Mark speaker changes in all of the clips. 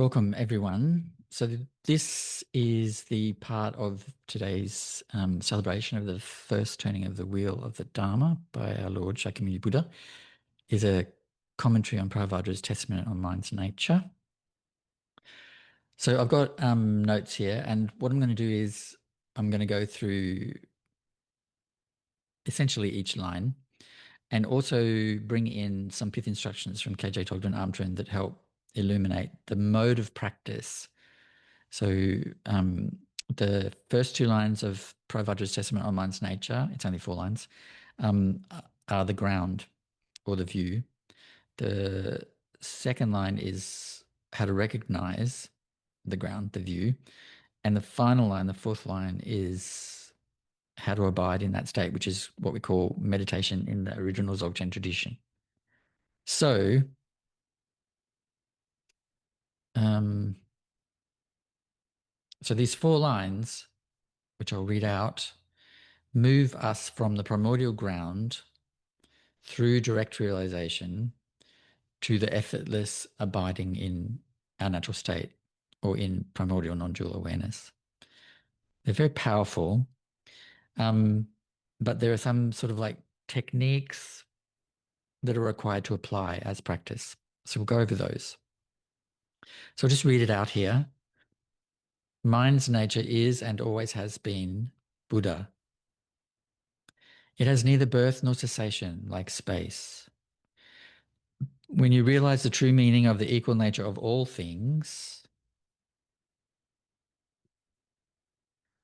Speaker 1: Welcome, everyone. So this is the part of today's celebration of the first turning of the wheel of the Dharma by our Lord Shakyamuni Buddha. Is a commentary on Prahevajra's Testament on Mind's Nature. So I've got notes here, and what I'm going to do is I'm going to go through essentially each line and also bring in some pith instructions from KJ Togden Amtrend that help illuminate the mode of practice. So the first two lines of Prahevajra's Testament on Mind's Nature, it's only 4 lines, are the ground or the view. The second line is how to recognize the ground, the view. And the final line, the fourth line, is how to abide in that state, which is what we call meditation in the original Dzogchen tradition. So, so these 4 lines, which I'll read out, move us from the primordial ground through direct realization to the effortless abiding in our natural state or in primordial non-dual awareness. They're very powerful, but there are some sort of like techniques that are required to apply as practice. So we'll go over those. So I'll just read it out here. Mind's nature is and always has been Buddha. It has neither birth nor cessation like space. When you realize the true meaning of the equal nature of all things,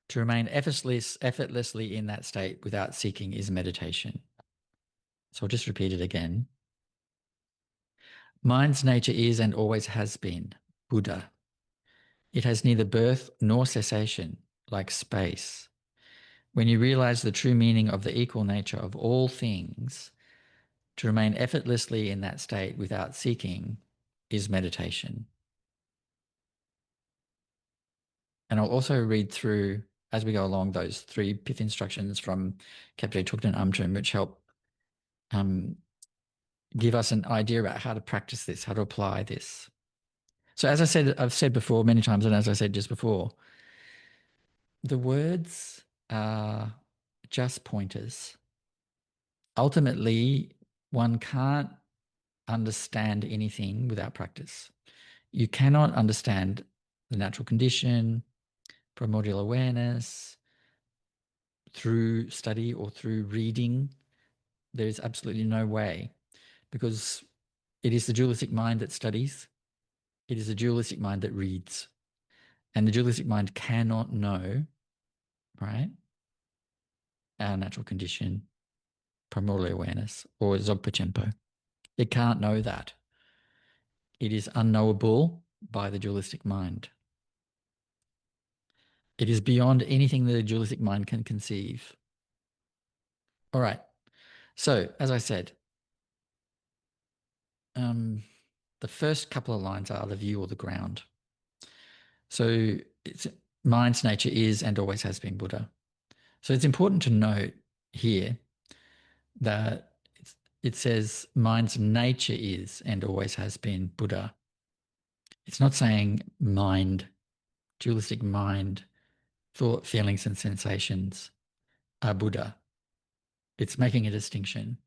Speaker 1: to remain effortlessly in that state without seeking is meditation. So I'll just repeat it again. Mind's nature is and always has been Buddha. It has neither birth nor cessation like space. When you realize the true meaning of the equal nature of all things, to remain effortlessly in that state without seeking is meditation. And I'll also read through, as we go along, those 3 pith instructions from Kapje Thukden Amtrend, which help give us an idea about how to practice this, how to apply this. So as I said, I've said before many times, and as I said just before, the words are just pointers. Ultimately, one can't understand anything without practice. You cannot understand the natural condition, primordial awareness, through study or through reading. There is absolutely no way, because it is the dualistic mind that studies. It is the dualistic mind that reads. And the dualistic mind cannot know, right, our natural condition, primordial awareness, or Dzogpa Chenpo. It can't know that. It is unknowable by the dualistic mind. It is beyond anything that a dualistic mind can conceive. All right. So, as I said, the first couple of lines are the view or the ground. So, mind's nature is and always has been Buddha. So it's important to note here that it says mind's nature is and always has been Buddha. It's not saying mind, dualistic mind, thought, feelings, and sensations are Buddha. It's making a distinction.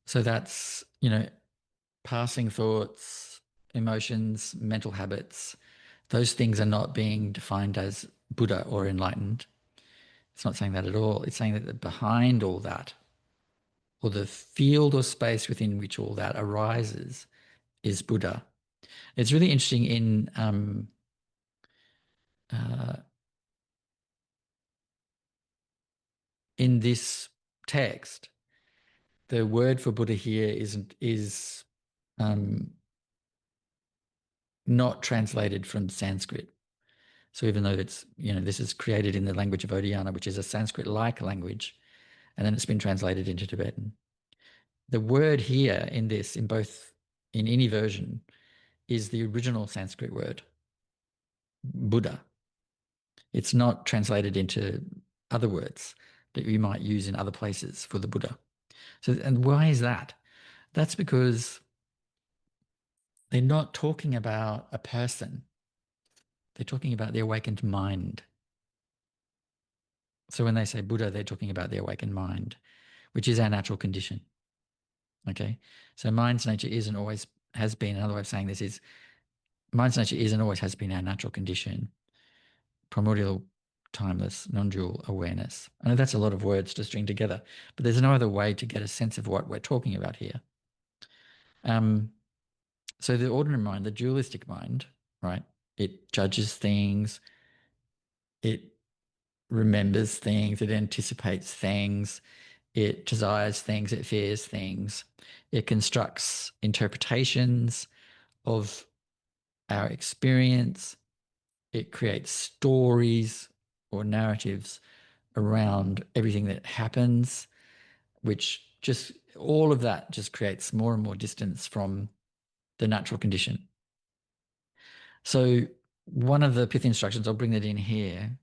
Speaker 1: So that's, passing thoughts, emotions, mental habits, those things are not being defined as Buddha or enlightened. It's not saying that at all. It's saying that behind all that, or the field or space within which all that arises, is Buddha. It's really interesting in this text, the word for Buddha here is not translated from Sanskrit. So even though it's, this is created in the language of Odiyana, which is a Sanskrit-like language, and then it's been translated into Tibetan. The word here in any version, is the original Sanskrit word, Buddha. It's not translated into other words that we might use in other places for the Buddha. So, and why is that? That's because they're not talking about a person. They're talking about the awakened mind. So when they say Buddha, they're talking about the awakened mind, which is our natural condition. Okay? So mind's nature is and always has been, another way of saying this is, mind's nature is and always has been our natural condition. Primordial, timeless, non-dual awareness. I know that's a lot of words to string together, but there's no other way to get a sense of what we're talking about here. So the ordinary mind, the dualistic mind, right? It judges things, it remembers things, it anticipates things, it desires things, it fears things, it constructs interpretations of our experience, it creates stories or narratives around everything that happens, which just all of that just creates more and more distance from the natural condition. So one of the Pithy instructions, I'll bring that in here,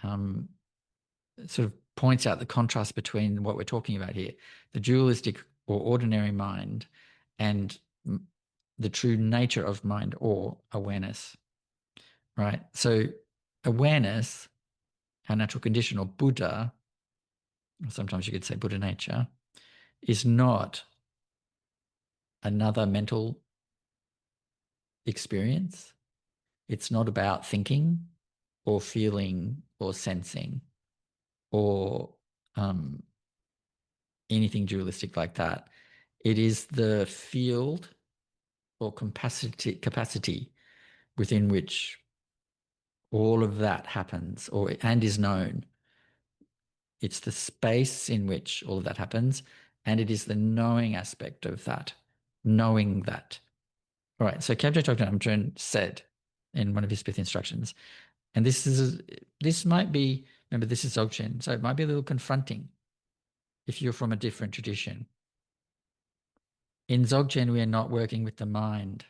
Speaker 1: sort of points out the contrast between what we're talking about here, the dualistic or ordinary mind and the true nature of mind or awareness, right? So awareness, our natural condition, or Buddha, or sometimes you could say Buddha nature, is not another mental experience. It's not about thinking or feeling or sensing or anything dualistic like that. It is the field or capacity within which all of that happens and is known. It's the space in which all of that happens, and it is the knowing aspect of that, knowing that. All right, so Kyabje Tokten Amtrön said in one of his fifth instructions, and this might be, remember this is Dzogchen, so it might be a little confronting if you're from a different tradition. In Dzogchen, we are not working with the mind.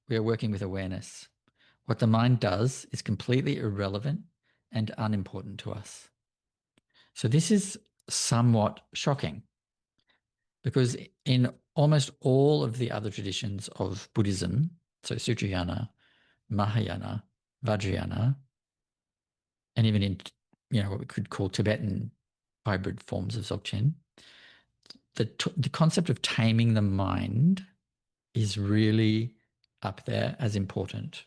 Speaker 1: We are working with awareness. What the mind does is completely irrelevant and unimportant to us. So this is somewhat shocking because in almost all of the other traditions of Buddhism, so Sutrayana, Mahayana, Vajrayana, and even in what we could call Tibetan hybrid forms of Dzogchen, the concept of taming the mind is really up there as important.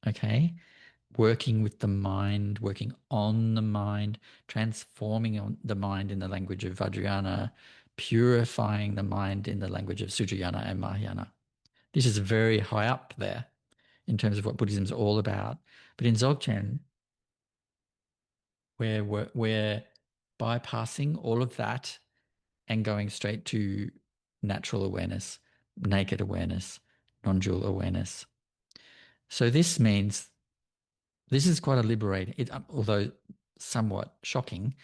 Speaker 1: Okay? Working with the mind, working on the mind, transforming the mind in the language of Vajrayana, purifying the mind in the language of Sutrayana and Mahayana. This is very high up there in terms of what Buddhism is all about. But in Dzogchen, we're bypassing all of that and going straight to natural awareness, naked awareness, non-dual awareness. So this means this is quite a liberating, although somewhat shocking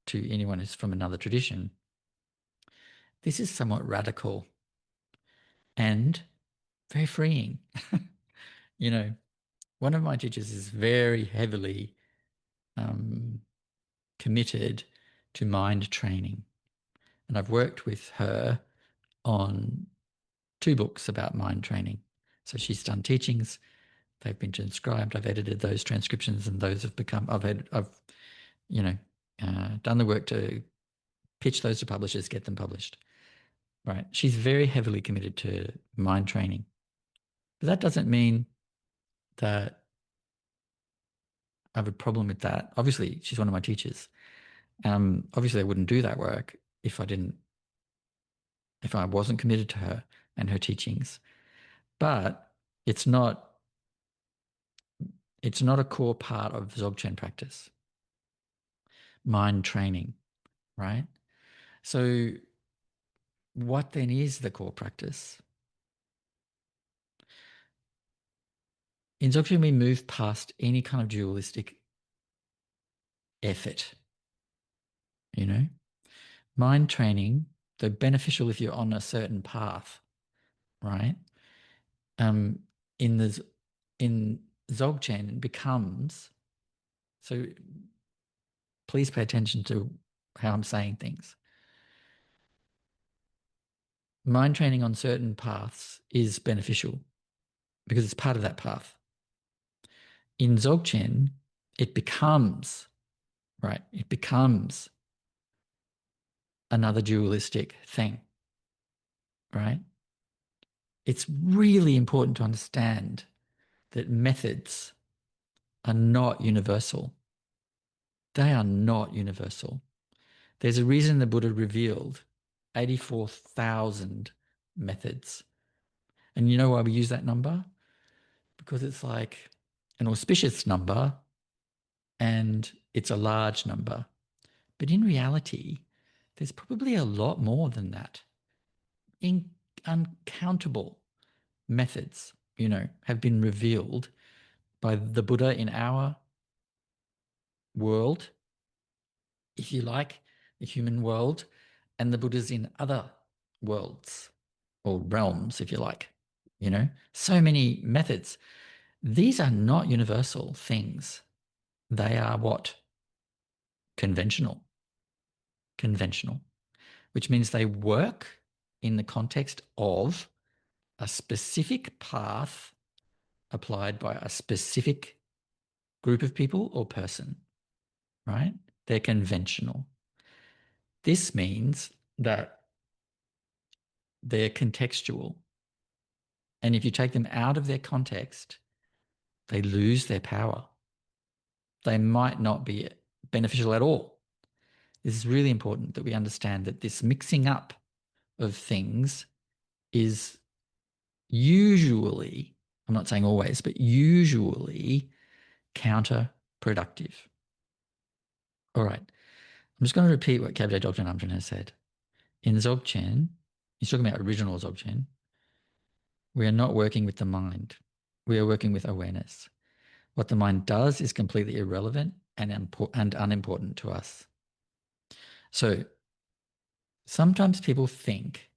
Speaker 1: to anyone who's from another tradition. This is somewhat radical and very freeing. One of my teachers is very heavily committed to mind training. And I've worked with her on 2 books about mind training. So she's done teachings. They've been transcribed. I've edited those transcriptions, and those have become. I've done the work to pitch those to publishers, get them published. Right? She's very heavily committed to mind training, but that doesn't mean that I have a problem with that. Obviously, she's one of my teachers. Obviously, I wouldn't do that work if I wasn't committed to her and her teachings. But it's not a core part of Dzogchen practice. Mind training, right? So what then is the core practice? In Dzogchen, we move past any kind of dualistic effort. Mind training, though beneficial if you're on a certain path, right? In Dzogchen becomes, so please pay attention to how I'm saying things. mind training on certain paths is beneficial because it's part of that path. In Dzogchen, it becomes, right? It becomes another dualistic thing, right? It's really important to understand that methods are not universal. They are not universal. There's a reason the Buddha revealed 84,000 methods. And you know why we use that number? Because it's like an auspicious number and it's a large number. But in reality, there's probably a lot more than that. Uncountable methods, have been revealed by the Buddha in our world, if you like, the human world, and the Buddhas in other worlds or realms, if you like. So many methods. These are not universal things. They are what? Conventional. Conventional, which means they work in the context of a specific path applied by a specific group of people or person, right? They're conventional. This means that they're contextual. And if you take them out of their context, they lose their power. They might not be beneficial at all. This is really important that we understand that this mixing up of things is usually, I'm not saying always, but usually counterproductive. All right. I'm just going to repeat what Kyabje Dokchen Amchen has said. In Dzogchen, he's talking about original Dzogchen, we are not working with the mind. We are working with awareness. What the mind does is completely irrelevant and unimportant to us. So sometimes people think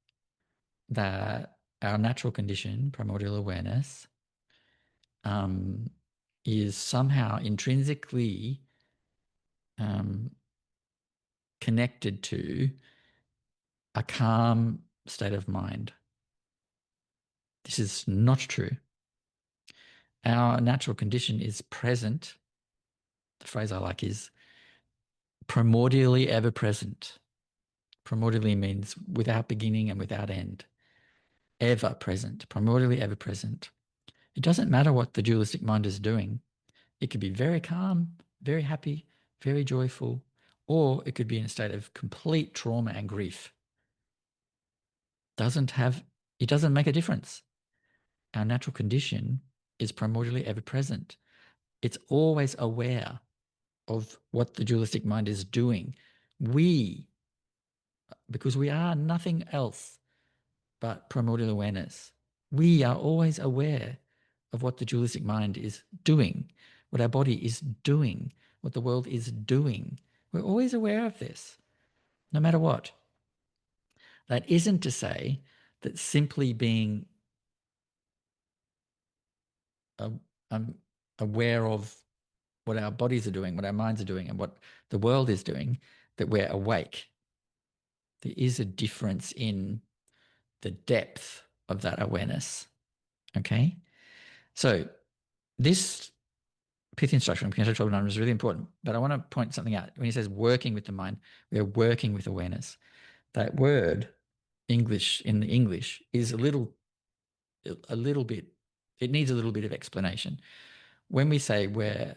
Speaker 1: that our natural condition, primordial awareness, is somehow intrinsically connected to a calm state of mind. This is not true. Our natural condition is present. The phrase I like is primordially ever present. Primordially means without beginning and without end. Ever present, primordially ever present. It doesn't matter what the dualistic mind is doing. It could be very calm, very happy, very joyful, or it could be in a state of complete trauma and grief. It doesn't make a difference. Our natural condition is primordially ever present. It's always aware of what the dualistic mind is doing. Because we are nothing else but primordial awareness, we are always aware of what the dualistic mind is doing, what our body is doing, what the world is doing. We're always aware of this, no matter what. That isn't to say that simply being aware of what our bodies are doing, what our minds are doing, and what the world is doing, that we're awake. There is a difference in the depth of that awareness. Okay? So this pithy instruction from Kensho Chobanam is really important, but I want to point something out. When he says working with the mind, we are working with awareness. That word, English, in the English, is a little bit, it needs a little bit of explanation. When we say we're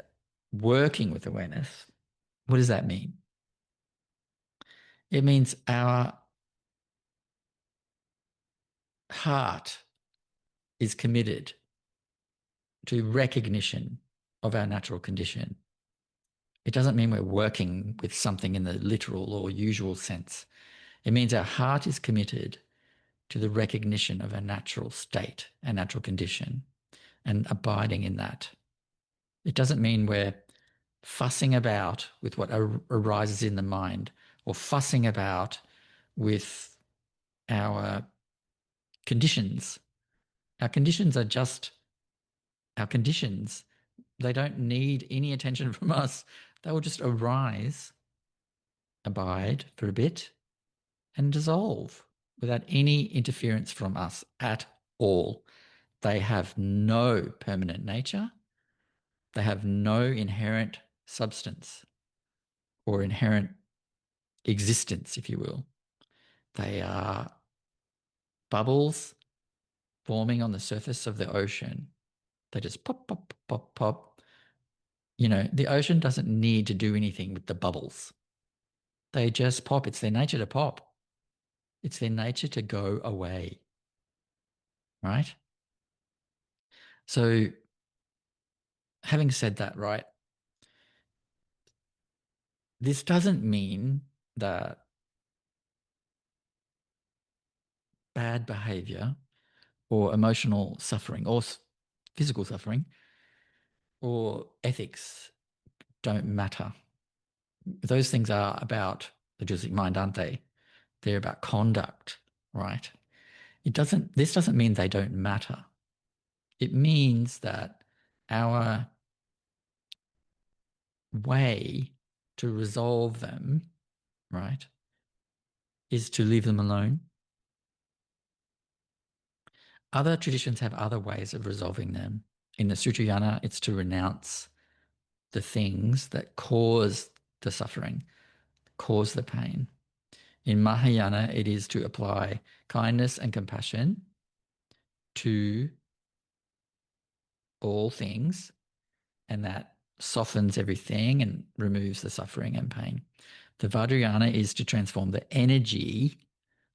Speaker 1: working with awareness, what does that mean? It means our heart is committed to recognition of our natural condition. It doesn't mean we're working with something in the literal or usual sense. It means our heart is committed to the recognition of our natural state, our natural condition, and abiding in that. It doesn't mean we're fussing about with what arises in the mind or fussing about with our conditions. Our conditions are just our conditions. They don't need any attention from us. They will just arise, abide for a bit, and dissolve. without any interference from us at all. They have no permanent nature. They have no inherent substance or inherent existence, if you will. They are bubbles forming on the surface of the ocean. They just pop, pop, pop, pop. You know, the ocean doesn't need to do anything with the bubbles. They just pop. It's their nature to pop. It's their nature to go away, right? So having said that, right, this doesn't mean that bad behavior or emotional suffering or physical suffering or ethics don't matter. Those things are about the dualistic mind, aren't they? They're about conduct, right? This doesn't mean they don't matter. It means that our way to resolve them, right, is to leave them alone. Other traditions have other ways of resolving them. In the Sutrayana, it's to renounce the things that cause the suffering, cause the pain. In Mahayana, it is to apply kindness and compassion to all things, and that softens everything and removes the suffering and pain. The Vajrayana is to transform the energy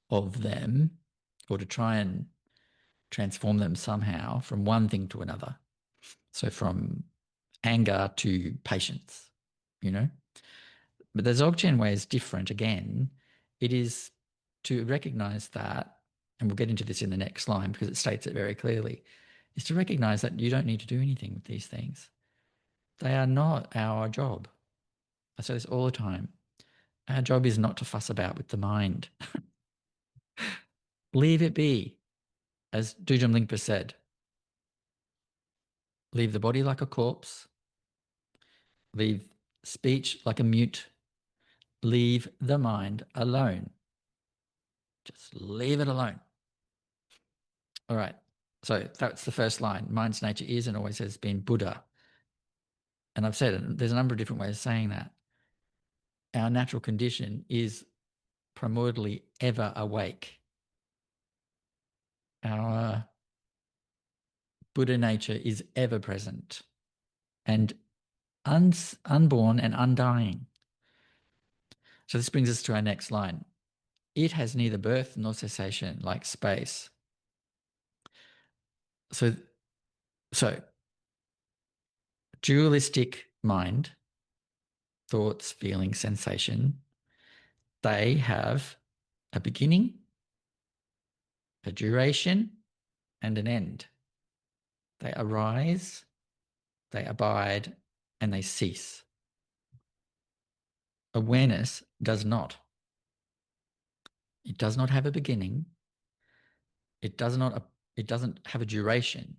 Speaker 1: of them, or to try and transform them somehow from one thing to another. So from anger to patience, you know? But the Dzogchen way is different again. It is to recognize that, and we'll get into this in the next line because it states it very clearly, is to recognize that you don't need to do anything with these things. They are not our job. I say this all the time. Our job is not to fuss about with the mind. Leave it be. As Dujam Lingpa said, leave the body like a corpse, leave speech like a mute, leave the mind alone. Just leave it alone. All right. So that's the first line. Mind's nature is and always has been Buddha. And I've said it, there's a number of different ways of saying that. Our natural condition is primordially ever awake. Our Buddha nature is ever present and unborn and undying. So this brings us to our next line. It has neither birth nor cessation like space. So dualistic mind, thoughts, feelings, sensation, they have a beginning, a duration, and an end. They arise, they abide, and they cease. Awareness does not. It does not have a beginning. It doesn't have a duration,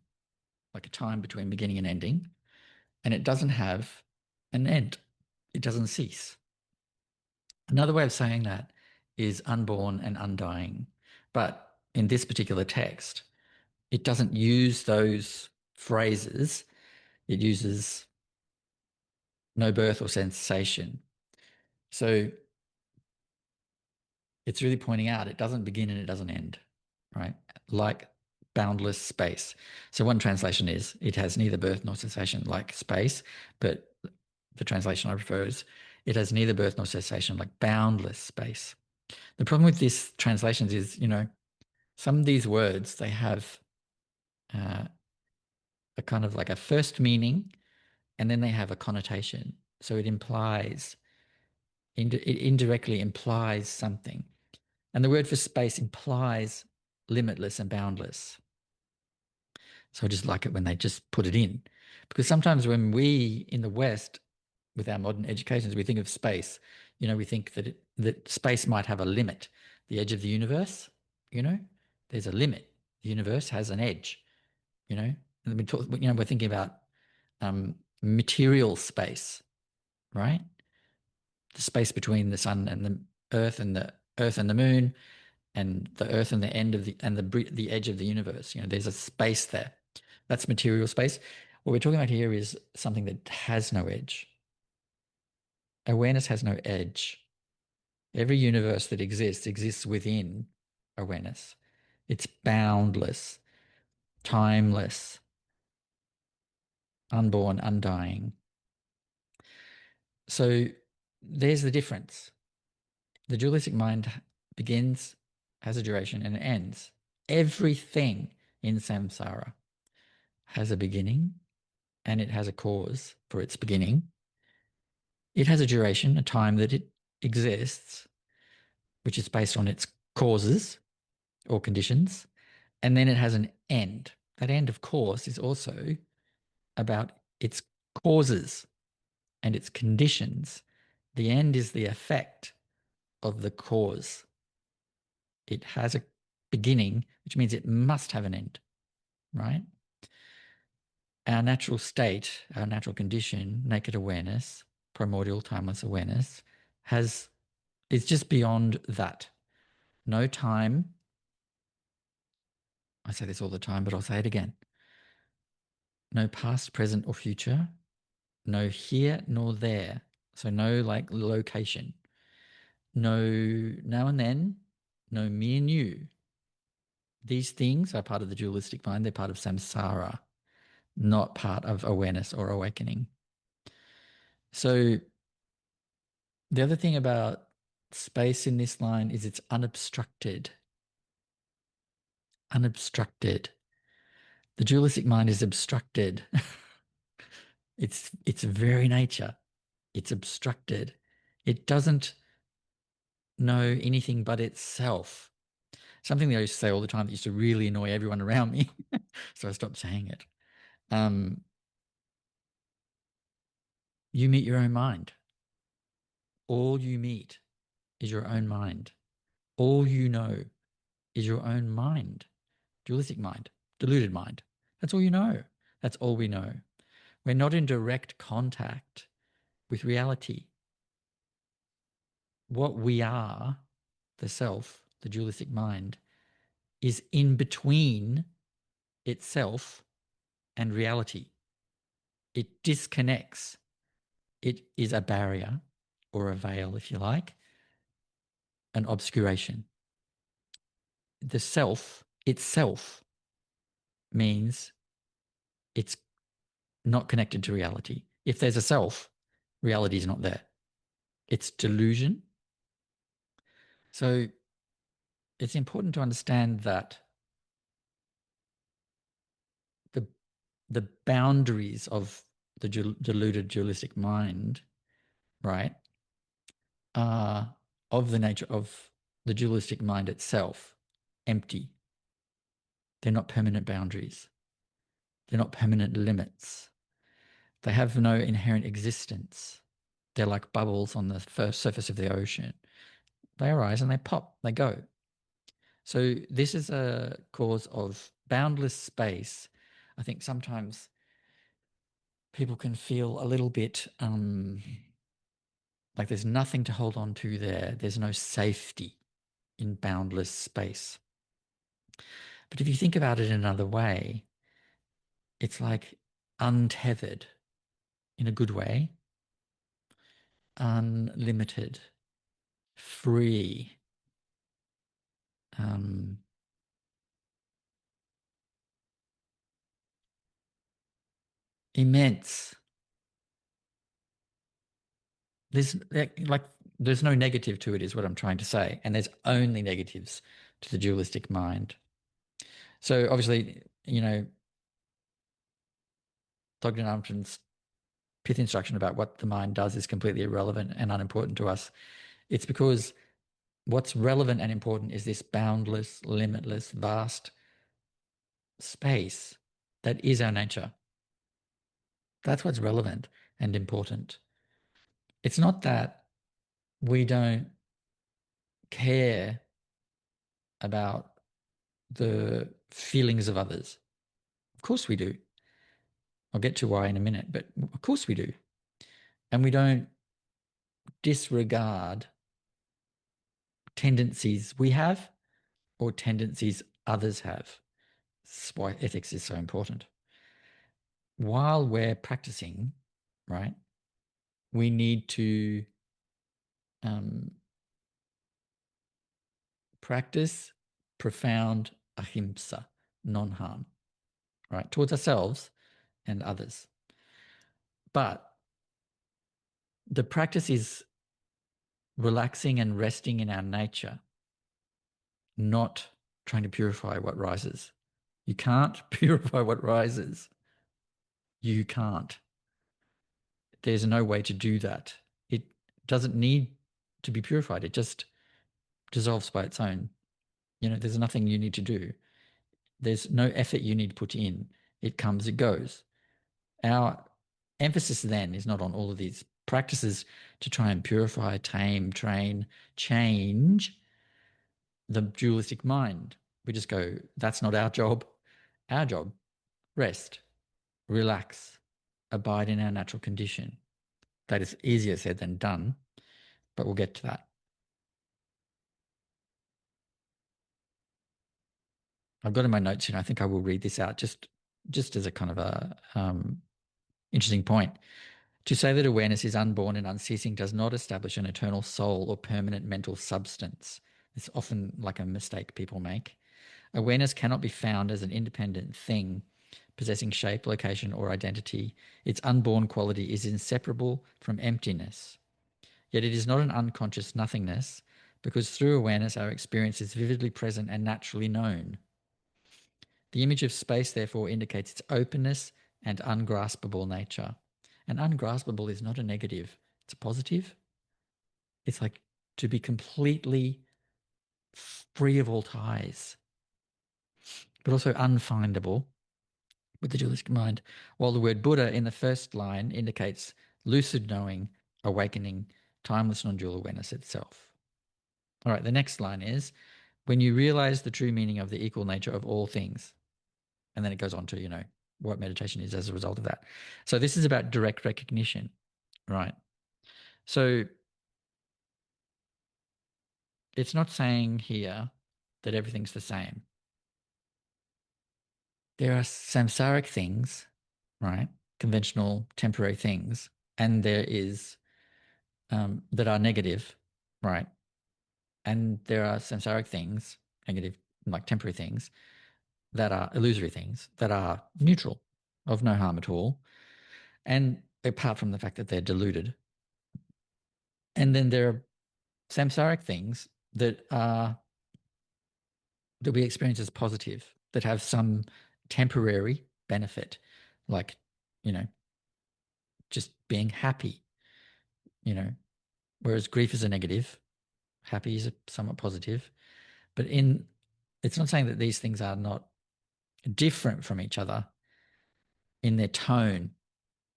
Speaker 1: like a time between beginning and ending, and it doesn't have an end. It doesn't cease. Another way of saying that is unborn and undying. But in this particular text, it doesn't use those phrases. It uses no birth or sensation. So it's really pointing out it doesn't begin and it doesn't end, right? Like boundless space. So one translation is it has neither birth nor cessation like space, but the translation I prefer is it has neither birth nor cessation like boundless space. The problem with these translations is, you know, some of these words, they have a kind of like a first meaning and then they have a connotation. So it implies, it indirectly implies something. And the word for space implies limitless and boundless. So I just like it when they just put it in. Because sometimes when we in the West, with our modern educations, we think of space, you know, we think that space might have a limit. The edge of the universe, you know, there's a limit. The universe has an edge, you know. And we're thinking about material space, right? The space between the sun and the earth and the moon, and the earth and the end of the edge of the universe. There's a space there. That's material space. What we're talking about here is something that has no edge. Awareness has no edge. Every universe that exists within awareness. It's boundless, timeless, unborn, undying. So there's the difference. The dualistic mind begins, has a duration, and it ends. Everything in samsara has a beginning and it has a cause for its beginning. It has a duration, a time that it exists, which is based on its causes or conditions. And then it has an end. That end, of course, is also about its causes and its conditions. The end is the effect of the cause. It has a beginning, which means it must have an end, right? Our natural state, our natural condition, naked awareness, primordial timeless awareness, is just beyond that. No time. I say this all the time, but I'll say it again. No past, present, or future. No here nor there. So no like location. No now and then. No me and you. These things are part of the dualistic mind. They're part of samsara, not part of awareness or awakening. So the other thing about space in this line is it's unobstructed. Unobstructed. The dualistic mind is obstructed. Its very nature. It's obstructed. It doesn't know anything but itself. Something that I used to say all the time that used to really annoy everyone around me. So I stopped saying it. You meet your own mind. All you meet is your own mind. All you know is your own mind. Dualistic mind, deluded mind. That's all you know. That's all we know. We're not in direct contact with reality. What we are, the self, the dualistic mind, is in between itself and reality. It disconnects. It is a barrier or a veil, if you like, an obscuration. The self itself means it's not connected to reality. If there's a self, reality is not there. It's delusion. So it's important to understand that the the boundaries of the deluded dualistic mind, right, are of the nature of the dualistic mind itself, empty. They're not permanent boundaries. They're not permanent limits. They have no inherent existence. They're like bubbles on the first surface of the ocean. They arise and they pop, they go. So this is a cause of boundless space. I think sometimes people can feel a little bit like there's nothing to hold on to there. There's no safety in boundless space. But if you think about it in another way, it's like untethered in a good way, unlimited, free, immense. There's no negative to it, is what I'm trying to say. And there's only negatives to the dualistic mind. So obviously, Dr. Namchen's pith instruction about what the mind does is completely irrelevant and unimportant to us. It's because what's relevant and important is this boundless, limitless, vast space that is our nature. That's what's relevant and important. It's not that we don't care about the feelings of others. Of course we do. I'll get to why in a minute, but of course we do. And we don't disregard tendencies we have or tendencies others have. That's why ethics is so important. While we're practicing, right, we need to practice profound ahimsa, non-harm, right, towards ourselves and others. But the practice is relaxing and resting in our nature, not trying to purify what rises. You can't purify what rises. You can't. There's no way to do that. It doesn't need to be purified. It just dissolves by its own. There's nothing you need to do. There's no effort you need to put in. It comes, it goes. Our emphasis then is not on all of these practices to try and purify, tame, train, change the dualistic mind. We just go, that's not our job. Our job, rest, relax, abide in our natural condition. That is easier said than done, but we'll get to that. I've got in my notes here, I think I will read this out just as a kind of a interesting point. To say that awareness is unborn and unceasing does not establish an eternal soul or permanent mental substance. It's often like a mistake people make. Awareness cannot be found as an independent thing, possessing shape, location, or identity. Its unborn quality is inseparable from emptiness. Yet it is not an unconscious nothingness, because through awareness our experience is vividly present and naturally known. The image of space, therefore, indicates its openness and ungraspable nature. And ungraspable is not a negative, it's a positive. It's like to be completely free of all ties, but also unfindable with the dualistic mind. While the word Buddha in the first line indicates lucid knowing, awakening, timeless non-dual awareness itself. All right, the next line is, when you realize the true meaning of the equal nature of all things. And then it goes on to, what meditation is as a result of that. So this is about direct recognition, right? So it's not saying here that everything's the same. There are samsaric things, right? Conventional, temporary things. And there is that are negative, right? And there are samsaric things, negative, like temporary things, that are illusory things, that are neutral, of no harm at all. And apart from the fact that they're deluded. And then there are samsaric things that we experience as positive, that have some temporary benefit, like, just being happy, whereas grief is a negative, happy is a somewhat positive. But it's not saying that these things are not different from each other in their tone.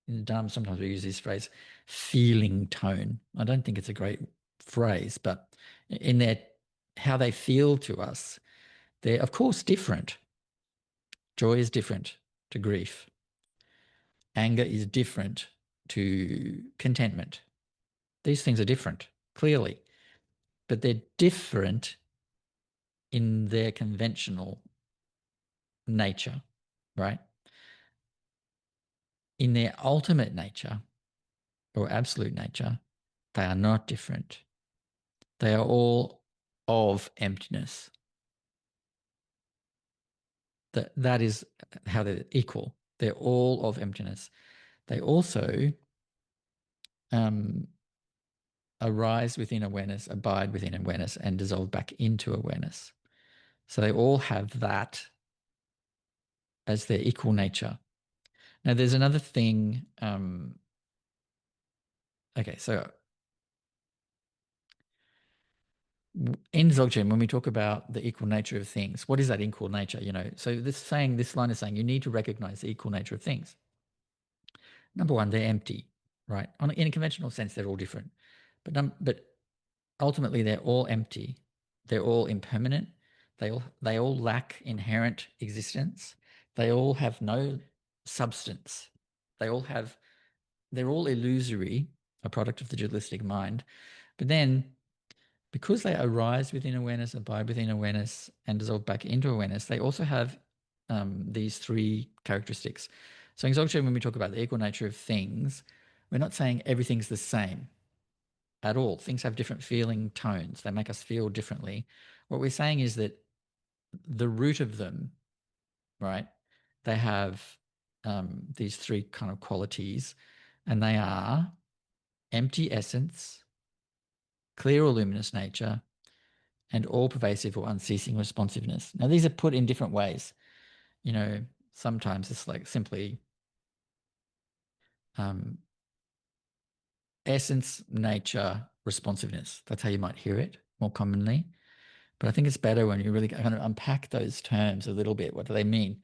Speaker 1: In the Dharma, sometimes we use this phrase, feeling tone. I don't think it's a great phrase, but in their how they feel to us, they're of course different. Joy is different to grief. Anger is different to contentment. These things are different, clearly, but they're different in their conventional nature, right? In their ultimate nature or absolute nature, they are not different. They are all of emptiness. That is how they're equal. They're all of emptiness. They also arise within awareness, abide within awareness, and dissolve back into awareness. So they all have that as their equal nature. Now, there's another thing. Okay, so in Dzogchen, when we talk about the equal nature of things, what is that equal nature? So this line is saying you need to recognize the equal nature of things. Number one, they're empty, right? In a conventional sense, they're all different, but ultimately they're all empty. They're all impermanent. They all lack inherent existence. They all have no substance. They're all illusory, a product of the dualistic mind. But because they arise within awareness, abide within awareness, and dissolve back into awareness, they also have these three characteristics. So in Dzogchen, when we talk about the equal nature of things, we're not saying everything's the same at all. Things have different feeling tones. They make us feel differently. What we're saying is that the root of them, right, they have these three kind of qualities, and they are empty essence, clear or luminous nature, and all-pervasive or unceasing responsiveness. Now, these are put in different ways. You know, sometimes it's like simply essence, nature, responsiveness. That's how you might hear it more commonly. But I think it's better when you really kind of unpack those terms a little bit. What do they mean?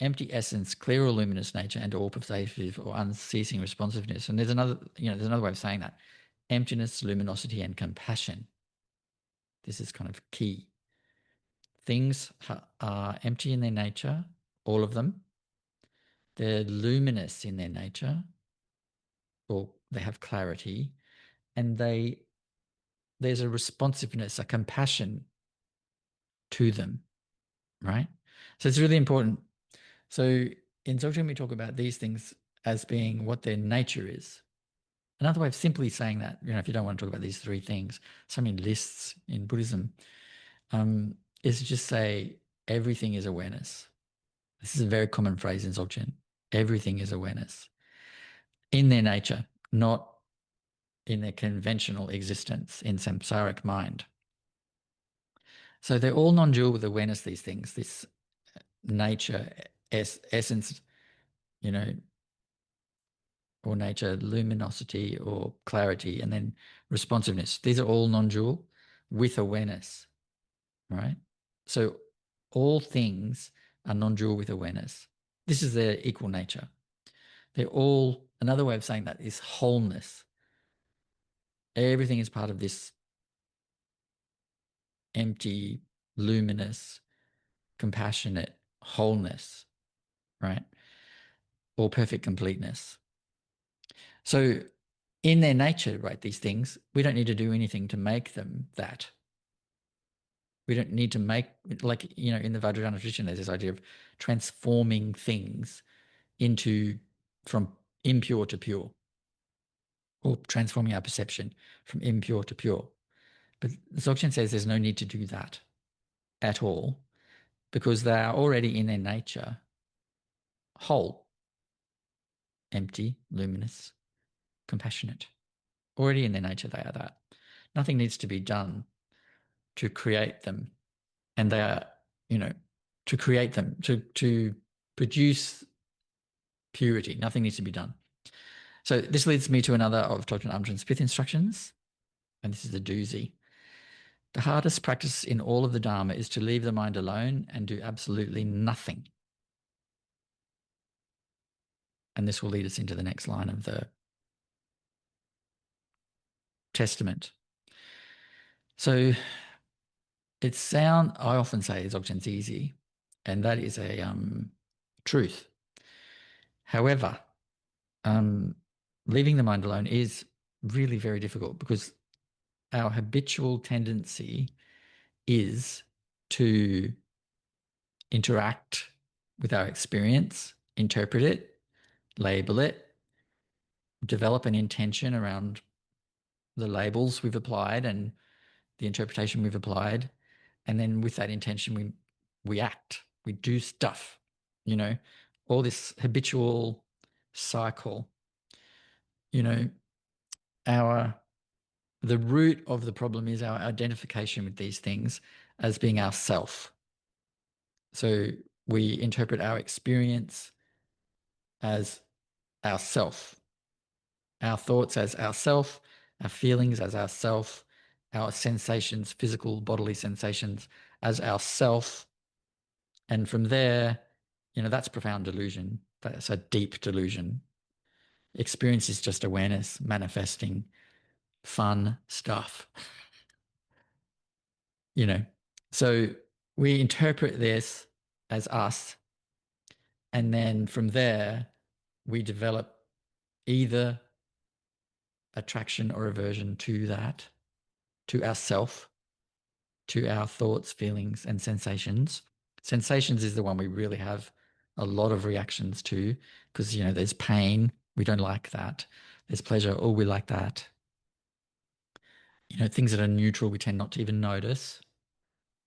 Speaker 1: Empty essence, clear or luminous nature, and all-pervasive or unceasing responsiveness. And there's another way of saying that. Emptiness, luminosity, and compassion. This is kind of key. Things are empty in their nature, all of them. They're luminous in their nature, or they have clarity, and there's a responsiveness, a compassion to them, right? So it's really important. So in Dzogchen, we talk about these things as being what their nature is. Another way of simply saying that, if you don't want to talk about these three things, so many lists in Buddhism, is to just say everything is awareness. This is a very common phrase in Dzogchen. Everything is awareness in their nature, not in their conventional existence in samsaric mind. So they're all non-dual with awareness, these things, this nature, essence, or nature, luminosity or clarity, and then responsiveness. These are all non-dual with awareness, right? So all things are non-dual with awareness. This is their equal nature. They're all, another way of saying that is wholeness. Everything is part of this empty, luminous, compassionate wholeness, right? Or perfect completeness. So in their nature, right, these things, we don't need to do anything to make them that. We don't need to make, like, in the Vajrayana tradition, there's this idea of transforming things from impure to pure, or transforming our perception from impure to pure. But Dzogchen says there's no need to do that at all, because they are already in their nature whole, empty, luminous, compassionate. Already in their nature, they are that. Nothing needs to be done to create them. And they are, to create them, to produce purity. Nothing needs to be done. So this leads me to another of Thogchen Amchen's fifth instructions. And this is a doozy. The hardest practice in all of the Dharma is to leave the mind alone and do absolutely nothing. And this will lead us into the next line of the testament. So I often say Dzogchen's easy, and that is a truth. However, leaving the mind alone is really very difficult, because our habitual tendency is to interact with our experience, interpret it, label it, develop an intention around the labels we've applied and the interpretation we've applied. And then with that intention, we act, we do stuff, all this habitual cycle. The root of the problem is our identification with these things as being ourself. So we interpret our experience as ourself, our thoughts as ourself, our feelings as ourself, our sensations, physical bodily sensations as ourself. And from there, that's profound delusion. That's a deep delusion. Experience is just awareness manifesting fun stuff. So we interpret this as us, and then from there we develop either attraction or aversion to that, to ourself, to our thoughts, feelings, and sensations. Sensations is the one we really have a lot of reactions to because, there's pain. We don't like that. There's pleasure. Oh, we like that. Things that are neutral, we tend not to even notice.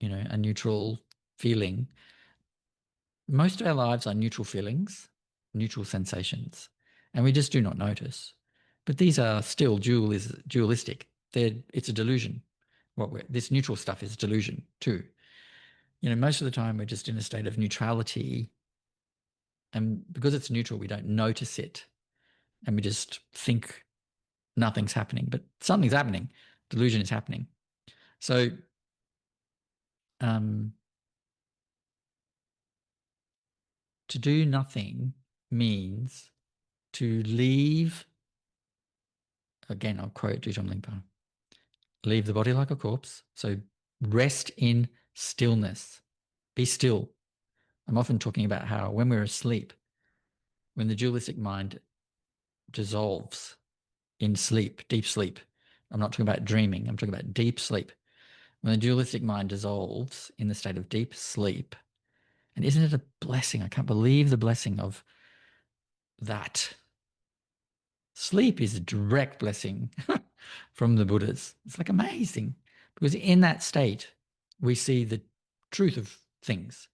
Speaker 1: A neutral feeling. Most of our lives are neutral feelings, neutral sensations, and we just do not notice. But these are still dualistic. It's a delusion. This neutral stuff is delusion too. Most of the time we're just in a state of neutrality, and because it's neutral, we don't notice it, and we just think nothing's happening, but something's happening. Delusion is happening. So, to do nothing means to leave. Again, I'll quote Dujom Lingpa. Leave the body like a corpse. So rest in stillness. Be still. I'm often talking about how when we're asleep, when the dualistic mind dissolves in sleep, deep sleep, I'm not talking about dreaming, I'm talking about deep sleep. When the dualistic mind dissolves in the state of deep sleep, and isn't it a blessing? I can't believe the blessing of that. Sleep is a direct blessing from the Buddhas. It's like amazing because in that state, we see the truth of things,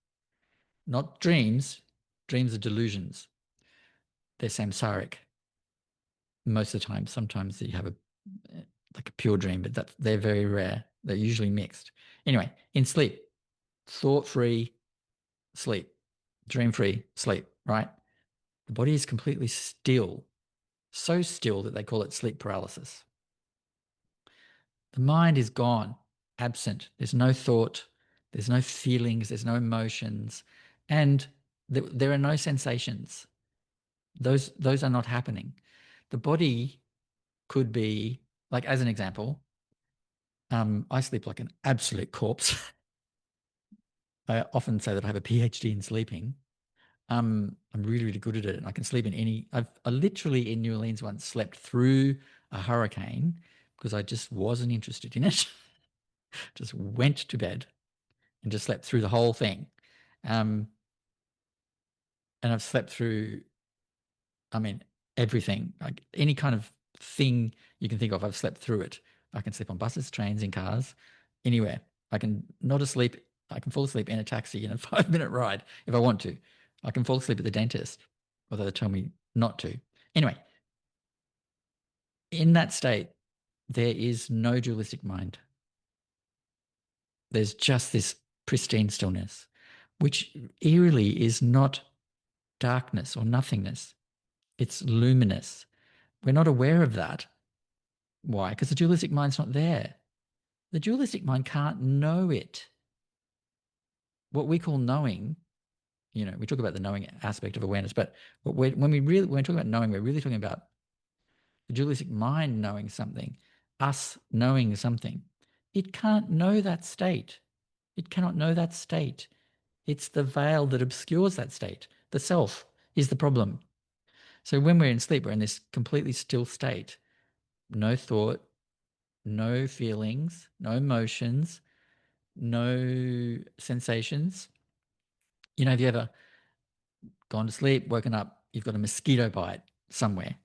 Speaker 1: not dreams. Dreams are delusions. They're samsaric most of the time. Sometimes you have like a pure dream, but they're very rare. They're usually mixed. Anyway, in sleep, thought-free sleep, dream-free sleep, right? The body is completely still, so still that they call it sleep paralysis. The mind is gone, absent. There's no thought, there's no feelings, there's no emotions, and there are no sensations. Those are not happening. The body could be, like as an example, I sleep like an absolute corpse. I often say that I have a PhD in sleeping. I'm really, really good at it. And I can sleep in I literally in New Orleans once slept through a hurricane because I just wasn't interested in it. Just went to bed and just slept through the whole thing. And I've slept through, everything, like any kind of thing you can think of, I've slept through it. I can sleep on buses, trains, in cars, anywhere. I can fall asleep in a taxi in a 5-minute ride if I want to. I can fall asleep at the dentist, although they tell me not to. Anyway, in that state, there is no dualistic mind. There's just this pristine stillness, which eerily is not darkness or nothingness. It's luminous. We're not aware of that. Why? Because the dualistic mind's not there. The dualistic mind can't know it. What we call knowing, we talk about the knowing aspect of awareness, but when we're talking about knowing, we're really talking about the dualistic mind knowing something, us knowing something. It can't know that state. It cannot know that state. It's the veil that obscures that state. The self is the problem. So when we're in sleep, we're in this completely still state. No thought, no feelings, no emotions, no sensations. Have you ever gone to sleep, woken up, you've got a mosquito bite somewhere,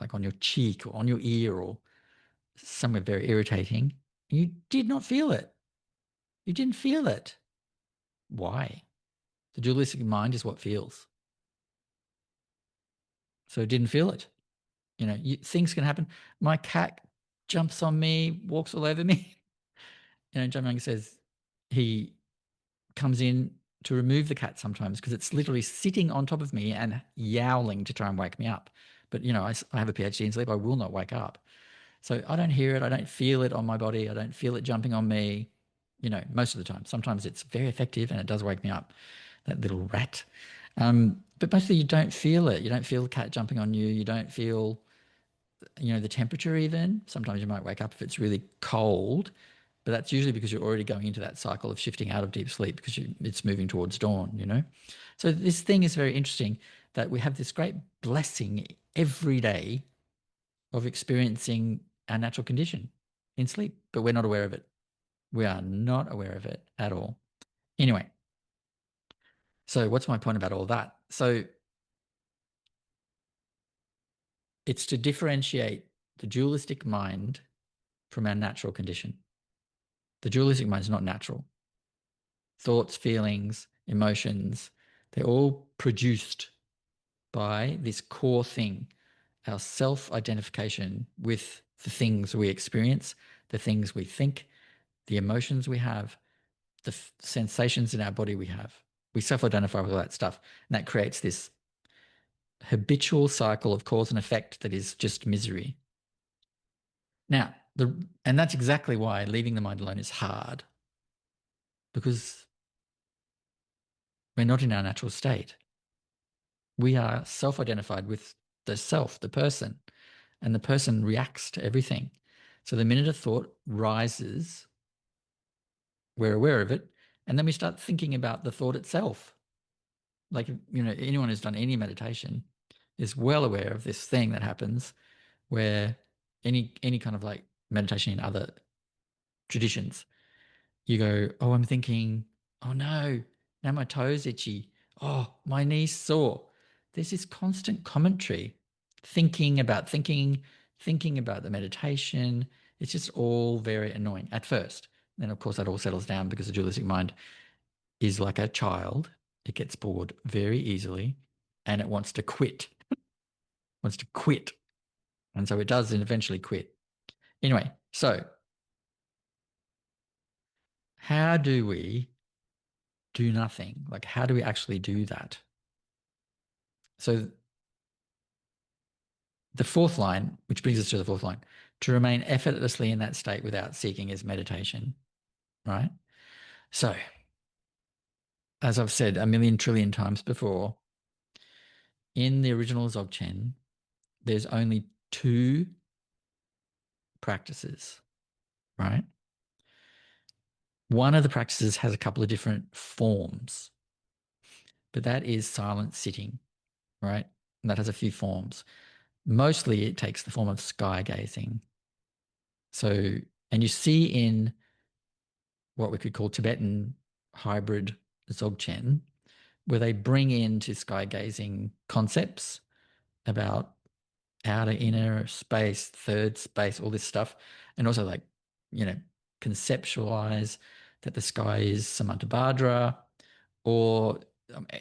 Speaker 1: like on your cheek or on your ear or somewhere very irritating. You did not feel it. You didn't feel it. Why? The dualistic mind is what feels. So it didn't feel it. Things can happen. My cat jumps on me, walks all over me. Jamyang says he comes in to remove the cat sometimes because it's literally sitting on top of me and yowling to try and wake me up. But, I have a PhD in sleep. I will not wake up. So I don't hear it. I don't feel it on my body. I don't feel it jumping on me, most of the time. Sometimes it's very effective and it does wake me up, that little rat. But mostly you don't feel it. You don't feel the cat jumping on you. You don't feel, the temperature even. Sometimes you might wake up if it's really cold, but that's usually because you're already going into that cycle of shifting out of deep sleep because it's moving towards dawn. So this thing is very interesting that we have this great blessing every day of experiencing our natural condition. in sleep, but we're not aware of it. We are not aware of it at all. Anyway, so what's my point about all that? So it's to differentiate the dualistic mind from our natural condition. The dualistic mind is not natural. Thoughts, feelings, emotions, they're all produced by this core thing, our self-identification with the things we experience, the things we think, the emotions we have, the sensations in our body we have. We self-identify with all that stuff. And that creates this habitual cycle of cause and effect that is just misery. Now, and that's exactly why leaving the mind alone is hard, because we're not in our natural state. We are self-identified with the self, the person, and the person reacts to everything. So the minute a thought rises, we're aware of it, and then we start thinking about the thought itself. Like, anyone who's done any meditation is well aware of this thing that happens where any kind of like meditation in other traditions, you go, oh, I'm thinking, oh no, now my toe's itchy. Oh, my knee's sore. There's this constant commentary, thinking about the meditation. It's just all very annoying at first. Then, of course, that all settles down because the dualistic mind is like a child. It gets bored very easily and it wants to quit, And so it does and eventually quit. Anyway, so how do we do nothing? Like, how do we actually do that? So the fourth line, which brings us to the fourth line, to remain effortlessly in that state without seeking is meditation, right? So, as I've said a million trillion times before, in the original Dzogchen, there's only two practices, right? One of the practices has a couple of different forms, but that is silent sitting, right? And that has a few forms. Mostly it takes the form of sky gazing. So, and you see in what we could call Tibetan hybrid Dzogchen, where they bring into sky gazing concepts about outer, inner space, third space, all this stuff, and also like, conceptualize that the sky is Samantabhadra, or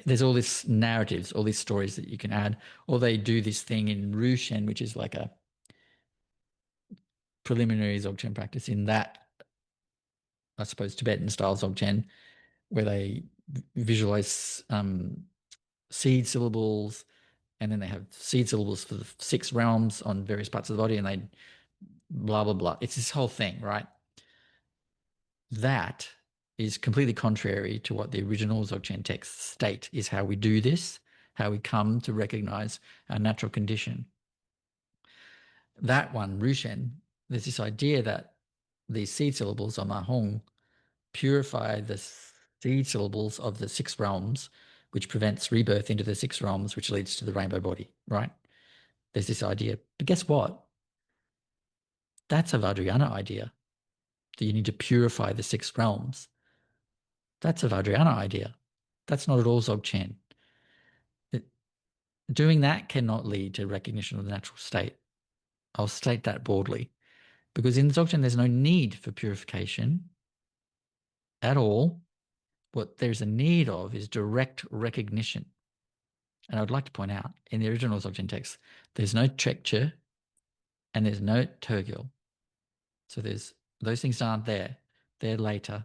Speaker 1: there's all these narratives, all these stories that you can add, or they do this thing in Rushen, which is like a preliminary Dzogchen practice in that, I suppose, Tibetan style Dzogchen, where they visualize seed syllables, and then they have seed syllables for the 6 realms on various parts of the body, and they blah, blah, blah. It's this whole thing, right? That is completely contrary to what the original Dzogchen texts state is how we do this, how we come to recognize our natural condition. That one, Rushen, there's this idea that these seed syllables or Mahong purify the seed syllables of the 6 realms, which prevents rebirth into the 6 realms, which leads to the rainbow body, right? There's this idea. But guess what? That's a Vajrayana idea, that you need to purify the 6 realms. That's a Vajrayana idea. That's not at all Dzogchen. Doing that cannot lead to recognition of the natural state. I'll state that broadly. Because in Dzogchen, there's no need for purification at all. What there's a need of is direct recognition. And I would like to point out, in the original Dzogchen text, there's no trekche and there's no tergil. So those things aren't there. They're later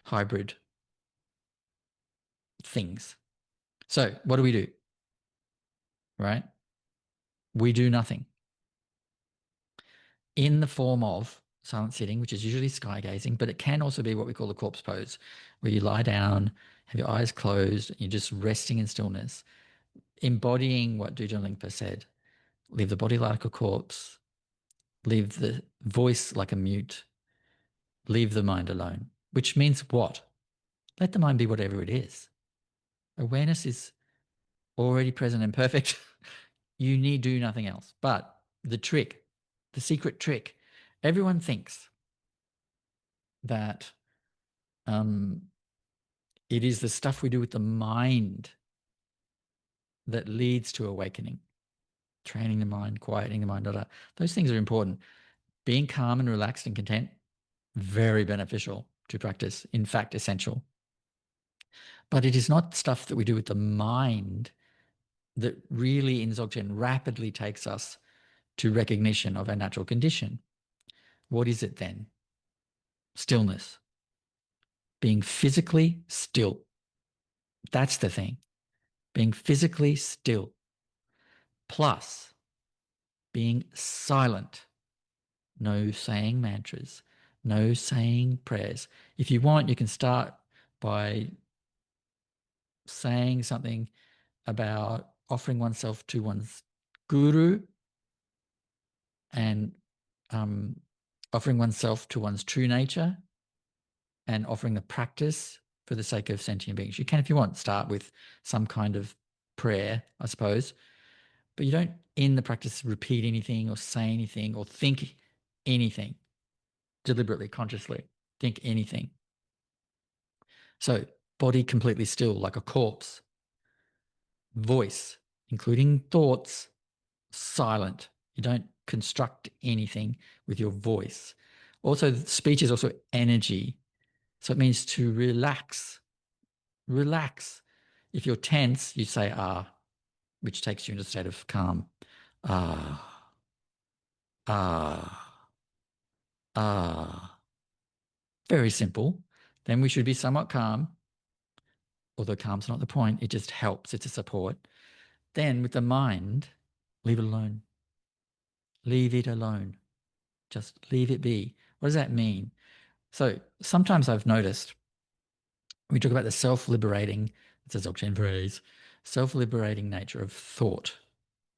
Speaker 1: hybrid things. So what do? Right? We do nothing in the form of silent sitting, which is usually sky gazing, but it can also be what we call the corpse pose, where you lie down, have your eyes closed, and you're just resting in stillness, embodying what Düdul Lingpa said. Leave the body like a corpse, leave the voice like a mute, leave the mind alone, which means what? Let the mind be whatever it is. Awareness is already present and perfect. You need do nothing else. But the trick, the secret trick, Everyone thinks that it is the stuff we do with the mind that leads to awakening. Training the mind, quieting the mind, those things are important. Being calm and relaxed and content, very beneficial to practice. In fact, essential. But it is not stuff that we do with the mind that really in Dzogchen rapidly takes us to recognition of our natural condition. What is it then? Stillness. Being physically still. That's the thing. Being physically still. Plus being silent. No saying mantras. No saying prayers. If you want, you can start by saying something about offering oneself to one's guru and offering oneself to one's true nature and offering the practice for the sake of sentient beings. You can, if you want, start with some kind of prayer, I suppose, but you don't in the practice repeat anything or say anything or think anything deliberately, consciously. Think anything. So body completely still like a corpse. Voice, including thoughts, silent. You don't construct anything with your voice. Also, speech is also energy. So it means to relax. Relax. If you're tense, you say ah, which takes you into a state of calm. Ah, ah, ah. Very simple. Then we should be somewhat calm. Although calm's not the point, it just helps. It's a support. Then with the mind, leave it alone. Leave it alone. Just leave it be. What does that mean? So sometimes I've noticed we talk about the self-liberating, it's a Dzogchen phrase, self-liberating nature of thought,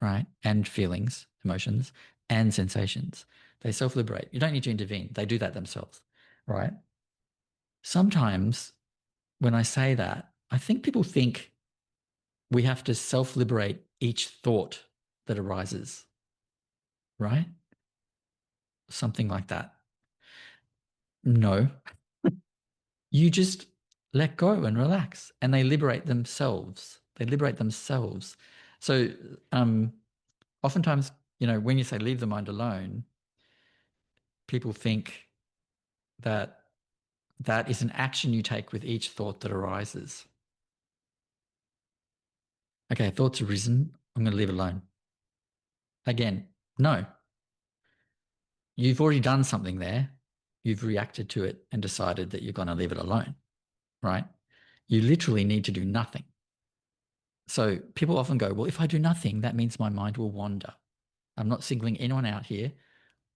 Speaker 1: right? And feelings, emotions, and sensations. They self-liberate. You don't need to intervene. They do that themselves, right? Sometimes when I say that, I think people think we have to self-liberate each thought that arises, right? Something like that. No, you just let go and relax and they liberate themselves. They liberate themselves. So oftentimes, when you say leave the mind alone, people think that that is an action you take with each thought that arises. Okay, thoughts arisen, I'm going to leave it alone. Again, no. You've already done something there. You've reacted to it and decided that you're going to leave it alone, right? You literally need to do nothing. So people often go, well, if I do nothing, that means my mind will wander. I'm not singling anyone out here.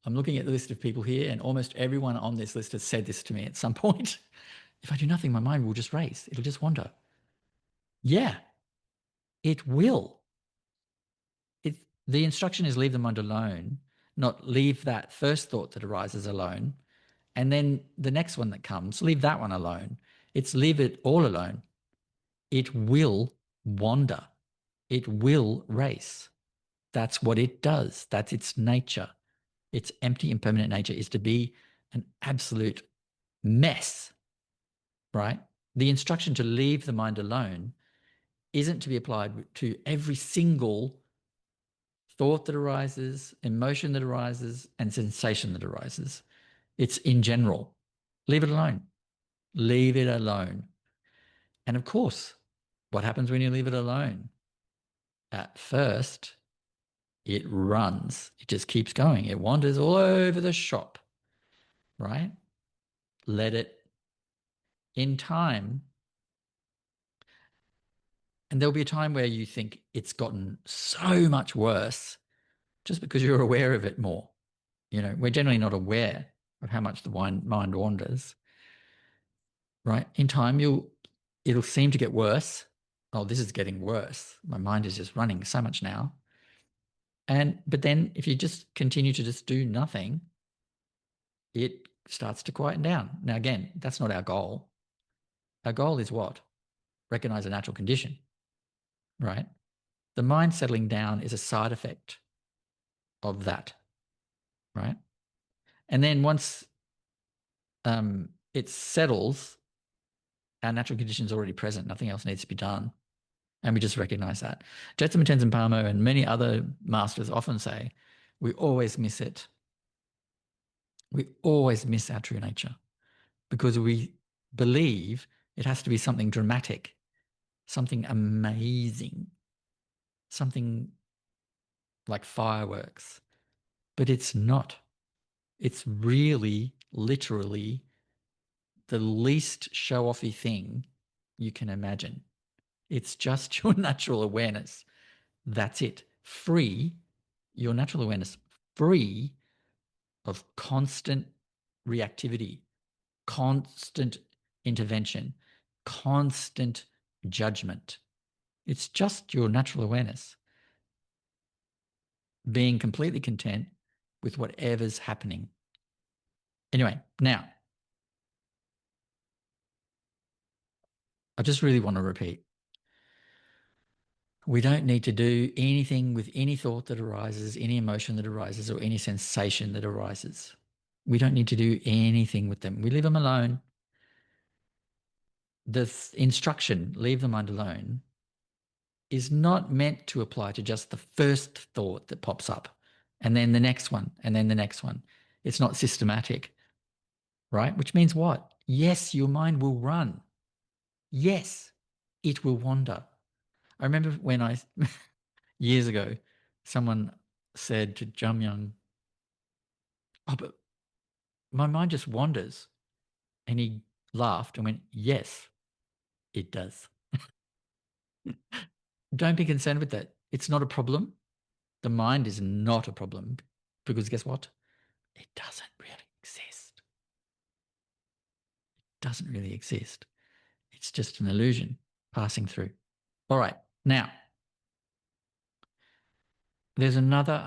Speaker 1: I'm looking at the list of people here, and almost everyone on this list has said this to me at some point. If I do nothing, my mind will just race. It'll just wander. Yeah, it will. The instruction is leave the mind alone, not leave that first thought that arises alone. And then the next one that comes, leave that one alone. It's leave it all alone. It will wander. It will race. That's what it does. That's its nature. Its empty, impermanent nature is to be an absolute mess, right? The instruction to leave the mind alone isn't to be applied to every single thought that arises, emotion that arises, and sensation that arises. It's in general. Leave it alone. Leave it alone. And of course, what happens when you leave it alone? At first, it runs. It just keeps going. It wanders all over the shop, right? Let it in time. And there'll be a time where you think it's gotten so much worse just because you're aware of it more. We're generally not aware of how much the mind wanders, right? In time, it'll seem to get worse. Oh, this is getting worse. My mind is just running so much now. But then if you just continue to just do nothing, it starts to quieten down. Now, again, that's not our goal. Our goal is what? Recognize a natural condition, right? The mind settling down is a side effect of that, right? And then once it settles, our natural condition is already present. Nothing else needs to be done. And we just recognize that. Jetsun Tenzin Palmo and many other masters often say, we always miss it. We always miss our true nature because we believe it has to be something dramatic, something amazing, something like fireworks. But it's not. It's really, literally the least show-offy thing you can imagine. It's just your natural awareness. That's it. Free, your natural awareness, free of constant reactivity, constant intervention, constant judgment. It's just your natural awareness being completely content with whatever's happening. Anyway, now, I just really want to repeat. We don't need to do anything with any thought that arises, any emotion that arises, or any sensation that arises. We don't need to do anything with them. We leave them alone. The instruction, leave the mind alone, is not meant to apply to just the first thought that pops up and then the next one and then the next one. It's not systematic, right? Which means what? Yes, your mind will run. Yes, it will wander. I remember when years ago, someone said to Jamyang, oh, but my mind just wanders. And he laughed and went, yes, it does. Don't be concerned with that. It's not a problem. The mind is not a problem because guess what? It doesn't really exist. It doesn't really exist. It's just an illusion passing through. All right. Now, there's another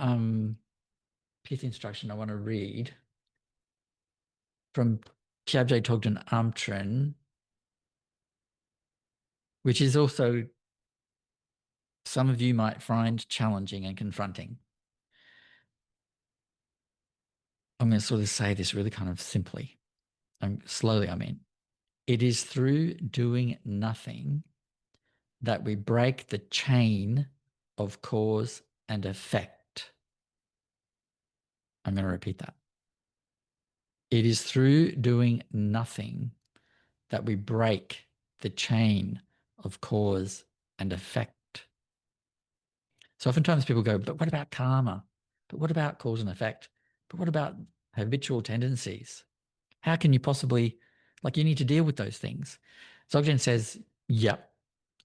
Speaker 1: pith instruction I want to read from Kyabje Togden Amtren, which is also some of you might find challenging and confronting. I'm going to sort of say this really kind of simply. Slowly, I mean. It is through doing nothing that we break the chain of cause and effect. I'm going to repeat that. It is through doing nothing that we break the chain of cause and effect. So oftentimes people go, but what about karma? But what about cause and effect? But what about habitual tendencies? How can you possibly, like, you need to deal with those things? Dzogchen says, yep,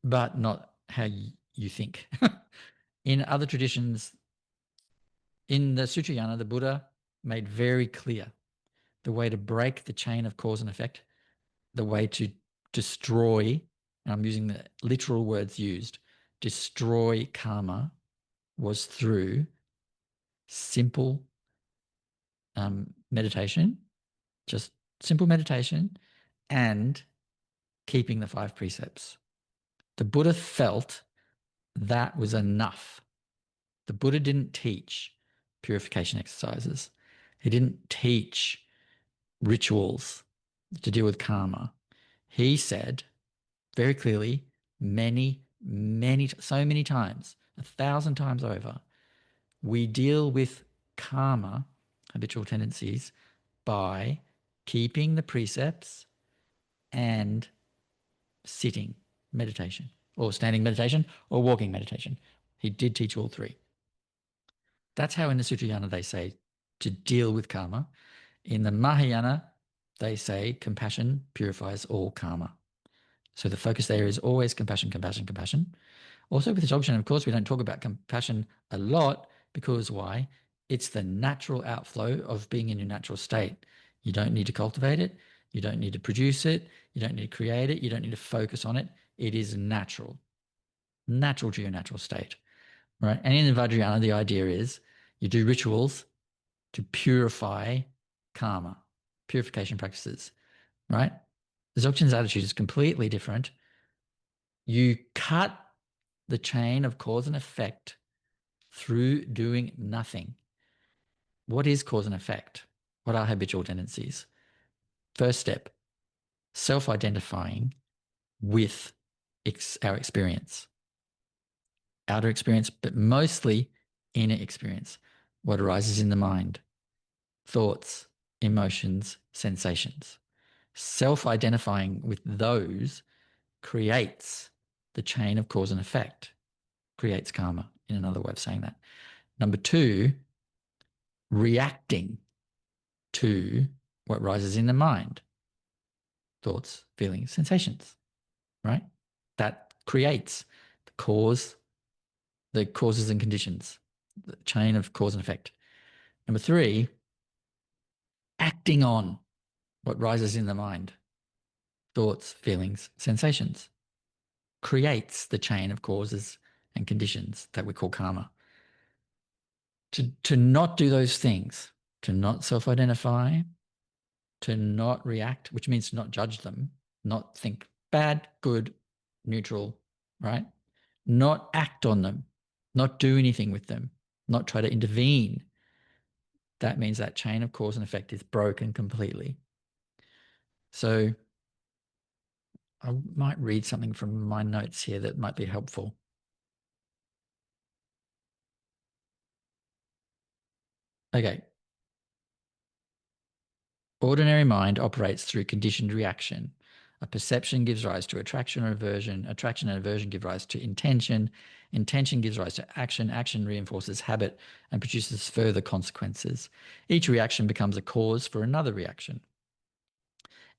Speaker 1: but not how you think. In other traditions, in the Sutrayana, the Buddha made very clear the way to break the chain of cause and effect, the way to destroy, and I'm using the literal words used, destroy karma was through simple meditation, just simple meditation and keeping the 5 precepts. The Buddha felt that was enough. The Buddha didn't teach purification exercises. He didn't teach rituals to deal with karma. He said very clearly, so many times, 1,000 times over, we deal with karma, habitual tendencies, by keeping the precepts and sitting meditation, or standing meditation, or walking meditation. He did teach all 3. That's how in the Sutrayana they say to deal with karma. In the Mahayana, they say compassion purifies all karma. So the focus there is always compassion, compassion, compassion. Also with Dzogchen, of course, we don't talk about compassion a lot because why? It's the natural outflow of being in your natural state. You don't need to cultivate it. You don't need to produce it. You don't need to create it. You don't need to focus on it. It is natural to your natural state, right? And in the Vajrayana, the idea is you do rituals to purify karma, purification practices, right? The Dzogchen's attitude is completely different. You cut the chain of cause and effect through doing nothing. What is cause and effect? What are habitual tendencies? First step, self-identifying with our experience, outer experience, but mostly inner experience, what arises in the mind, thoughts, emotions, sensations. Self-identifying with those creates the chain of cause and effect, creates karma, in another way of saying that. Number two, reacting to what rises in the mind, thoughts, feelings, sensations, right? That creates the cause, the causes and conditions, the chain of cause and effect. Number three, acting on what rises in the mind, thoughts, feelings, sensations, creates the chain of causes and conditions that we call karma. To not do those things, to not self-identify, to not react, which means to not judge them, not think bad, good, neutral, right? Not act on them, not do anything with them, not try to intervene. That means that chain of cause and effect is broken completely. So I might read something from my notes here that might be helpful. Okay. Ordinary mind operates through conditioned reaction. A perception gives rise to attraction or aversion. Attraction and aversion give rise to intention. Intention gives rise to action. Action reinforces habit and produces further consequences. Each reaction becomes a cause for another reaction.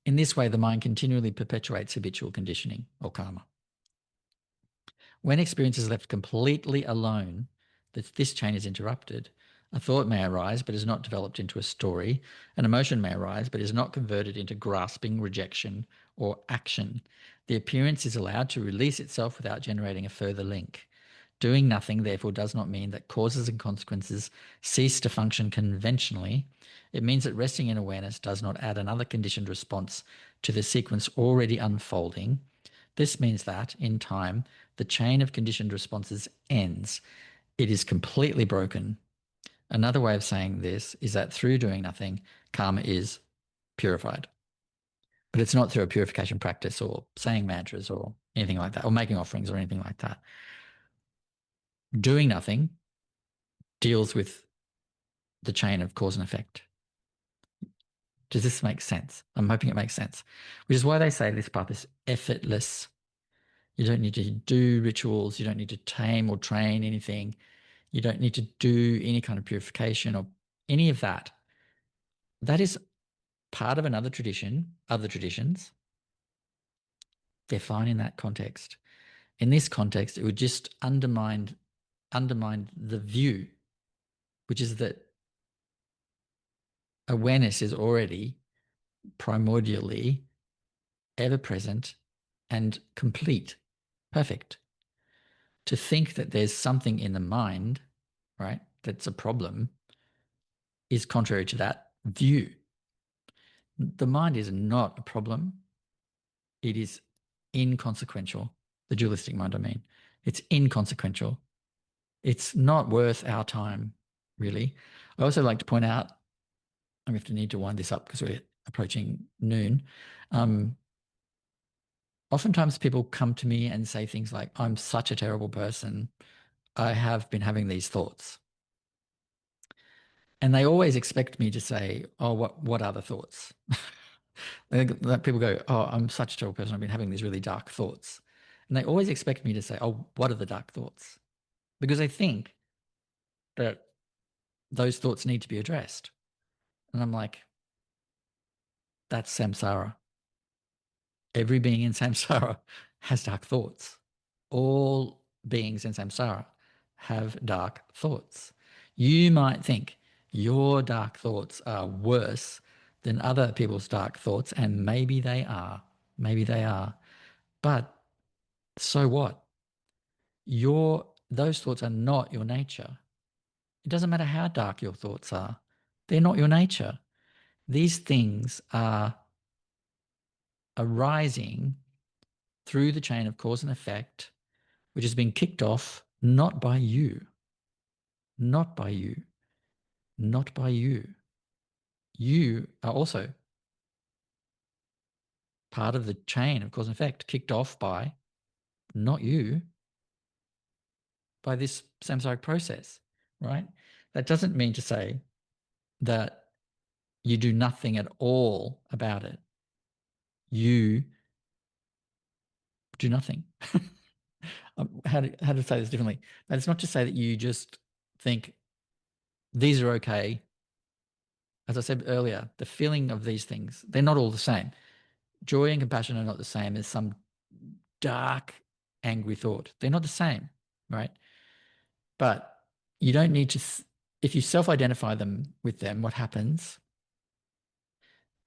Speaker 1: In this way, the mind continually perpetuates habitual conditioning or karma. When experience is left completely alone, this chain is interrupted. A thought may arise but is not developed into a story. An emotion may arise but is not converted into grasping, rejection, or action. The appearance is allowed to release itself without generating a further link. Doing nothing, therefore, does not mean that causes and consequences cease to function conventionally. It means that resting in awareness does not add another conditioned response to the sequence already unfolding. This means that, in time, the chain of conditioned responses ends. It is completely broken. Another way of saying this is that through doing nothing, karma is purified. But it's not through a purification practice or saying mantras or anything like that, or making offerings or anything like that. Doing nothing deals with the chain of cause and effect. Does this make sense? I'm hoping it makes sense. Which is why they say this path is effortless. You don't need to do rituals. You don't need to tame or train anything. You don't need to do any kind of purification or any of that. That is part of another tradition, other traditions. They're fine in that context. In this context, it would just undermine the view, which is that awareness is already primordially ever present and complete, perfect. To think that there's something in the mind, right, that's a problem is contrary to that view. The mind is not a problem. It is inconsequential. The dualistic mind, I mean. It's inconsequential. It's not worth our time, really. I also like to point out, we have to need to wind this up because we're approaching noon. Oftentimes people come to me and say things like, I'm such a terrible person. I have been having these thoughts. And they always expect me to say, oh, what are the thoughts? People go, oh, I'm such a terrible person. I've been having these really dark thoughts. And they always expect me to say, oh, what are the dark thoughts? Because they think that those thoughts need to be addressed. And I'm like, that's samsara. Every being in samsara has dark thoughts. All beings in samsara have dark thoughts. You might think your dark thoughts are worse than other people's dark thoughts, and maybe they are. Maybe they are. But so what? Those thoughts are not your nature. It doesn't matter how dark your thoughts are. They're not your nature. These things are arising through the chain of cause and effect, which has been kicked off not by you, not by you, not by you. you are also part of the chain of cause and effect, kicked off by, not you, by this samsaric process, right? That doesn't mean to say that you do nothing at all about it. You do nothing. How to say this differently? But it's not to say that you just think these are okay. As I said earlier, the feeling of these things, they're not all the same. Joy and compassion are not the same as some dark, angry thought. They're not the same, right? But you don't need to, if you self-identify them with them, what happens?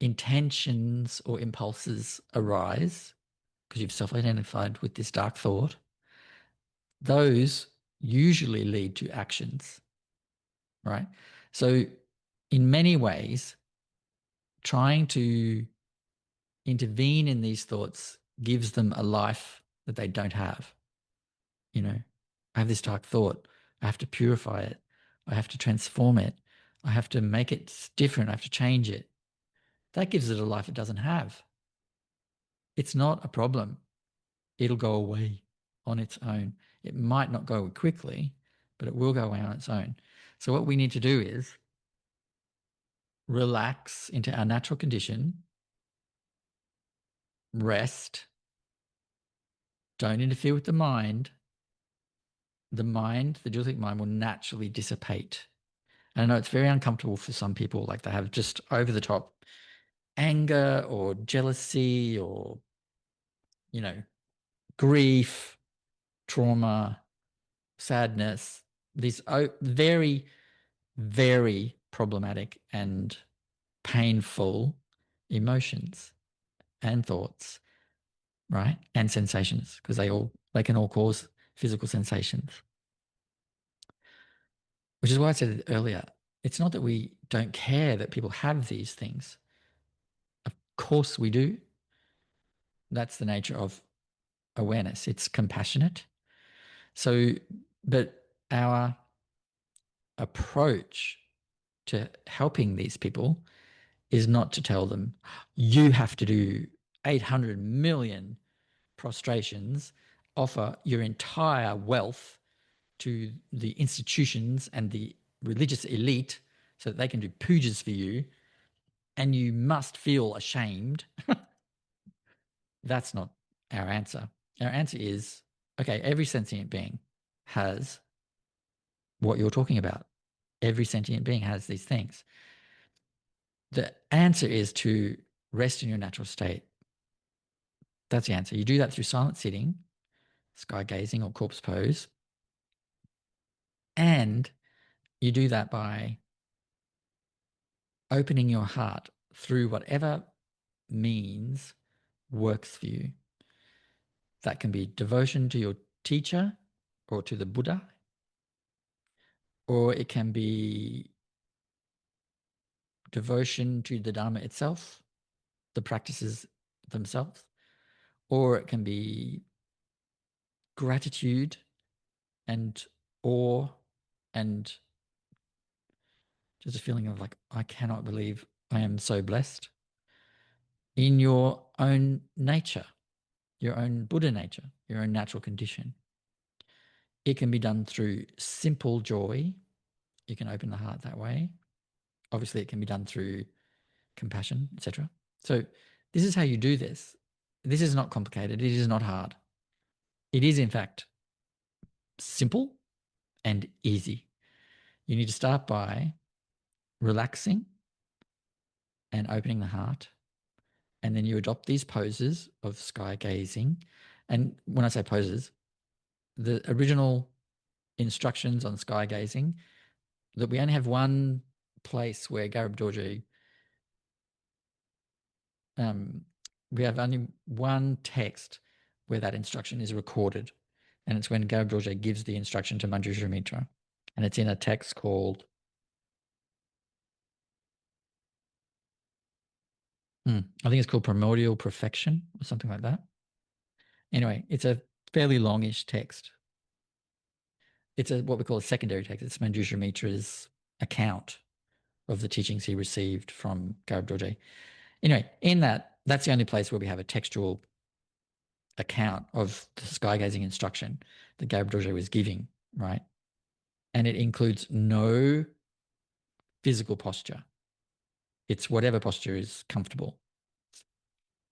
Speaker 1: Intentions or impulses arise because you've self-identified with this dark thought. Those usually lead to actions, right? So in many ways, trying to intervene in these thoughts gives them a life that they don't have. You know, I have this dark thought. I have to purify it. I have to transform it. I have to make it different. I have to change it. That gives it a life it doesn't have. It's not a problem. It'll go away on its own. It might not go quickly, but it will go away on its own. So what we need to do is relax into our natural condition, rest, don't interfere with the mind. The mind, the dualistic mind, will naturally dissipate. And I know it's very uncomfortable for some people, like they have just over the top anger or jealousy or, you know, grief, trauma, sadness, these very, very problematic and painful emotions and thoughts, right? And sensations, because they can all cause physical sensations. Which is why I said earlier, it's not that we don't care that people have these things. Of course we do. That's the nature of awareness. It's compassionate. So, but our approach to helping these people is not to tell them, you have to do 800 million prostrations, offer your entire wealth to the institutions and the religious elite so that they can do pujas for you, and you must feel ashamed. That's not our answer. Our answer is, okay, every sentient being has what you're talking about. Every sentient being has these things. The answer is to rest in your natural state. That's the answer. You do that through silent sitting, sky gazing, or corpse pose. And you do that by opening your heart through whatever means works for you. That can be devotion to your teacher or to the Buddha, or it can be devotion to the Dharma itself, the practices themselves, or it can be gratitude and awe and just a feeling of like, I cannot believe I am so blessed in your own nature, your own Buddha nature, your own natural condition. It can be done through simple joy. You can open the heart that way. Obviously, it can be done through compassion, etc. So this is how you do this. This is not complicated. It is not hard. It is, in fact, simple and easy. You need to start by relaxing and opening the heart. And then you adopt these poses of sky gazing. And when I say poses, the original instructions on sky gazing, that we only have one place where Garib Dorje, we have only one text where that instruction is recorded. And it's when Garib Dorje gives the instruction to Manjushri Mitra. And it's in a text called, I think it's called Primordial Perfection or something like that. Anyway, it's a fairly longish text. It's what we call a secondary text. It's Manjushri Mitra's account of the teachings he received from Garib Dorje. Anyway, that's the only place where we have a textual account of the sky gazing instruction that Garib Dorje was giving, right? And it includes no physical posture. It's whatever posture is comfortable,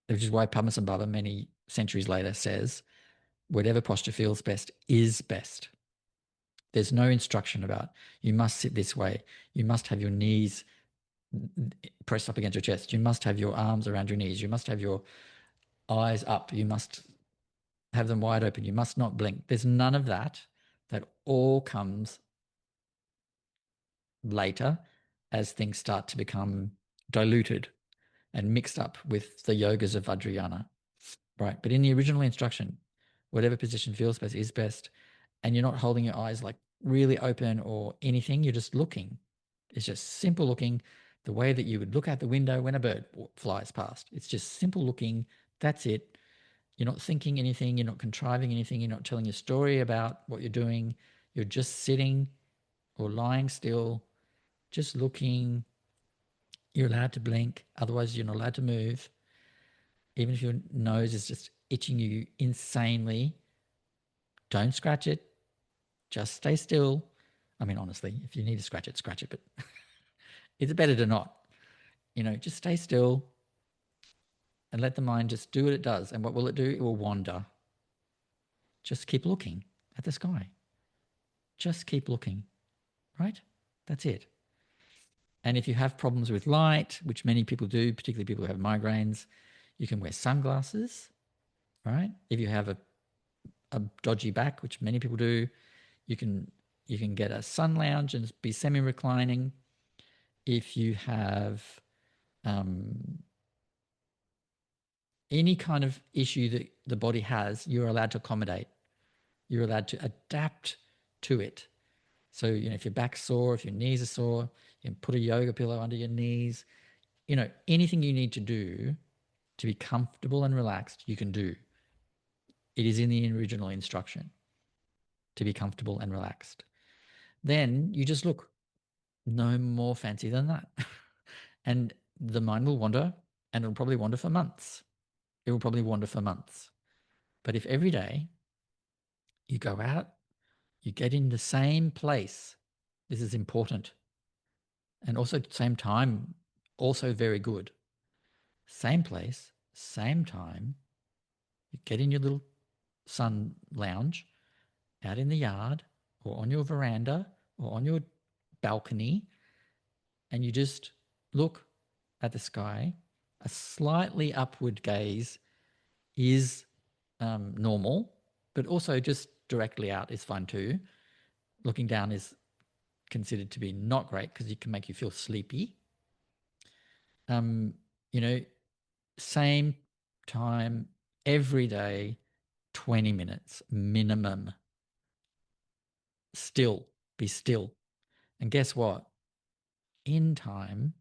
Speaker 1: which is why Padmasambhava many centuries later says, whatever posture feels best is best. There's no instruction about you must sit this way. You must have your knees pressed up against your chest. You must have your arms around your knees. You must have your eyes up. You must have them wide open. You must not blink. There's none of that. That all comes later as things start to become diluted and mixed up with the yogas of Vajrayana, right? But in the original instruction, whatever position feels best is best. And you're not holding your eyes like really open or anything. You're just looking. It's just simple looking, the way that you would look out the window when a bird flies past. It's just simple looking. That's it. You're not thinking anything. You're not contriving anything. You're not telling a story about what you're doing. You're just sitting or lying still, just looking. You're allowed to blink. Otherwise, you're not allowed to move. Even if your nose is just itching you insanely, don't scratch it. Just stay still. I mean, honestly, if you need to scratch it, but it's better to not. Just stay still and let the mind just do what it does. And what will it do? It will wander. Just keep looking at the sky. Just keep looking, right? That's it. And if you have problems with light, which many people do, particularly people who have migraines, you can wear sunglasses, right? If you have a dodgy back, which many people do, you can get a sun lounge and be semi-reclining. If you have any kind of issue that the body has, you're allowed to accommodate. You're allowed to adapt to it. So, if your back's sore, if your knees are sore, you can put a yoga pillow under your knees. Anything you need to do to be comfortable and relaxed, you can do. It is in the original instruction to be comfortable and relaxed. Then you just look, no more fancy than that. And the mind will wander, and it'll probably wander for months. It will probably wander for months. But if every day you go out, you get in the same place, this is important. And also at the same time, also very good. Same place, same time, you get in your little sun lounge out in the yard or on your veranda or on your balcony, and you just look at the sky. A slightly upward gaze is normal, but also just directly out is fine too. Looking down is considered to be not great because it can make you feel sleepy. Same time every day, 20 minutes minimum. Still, be still. And guess what? In time,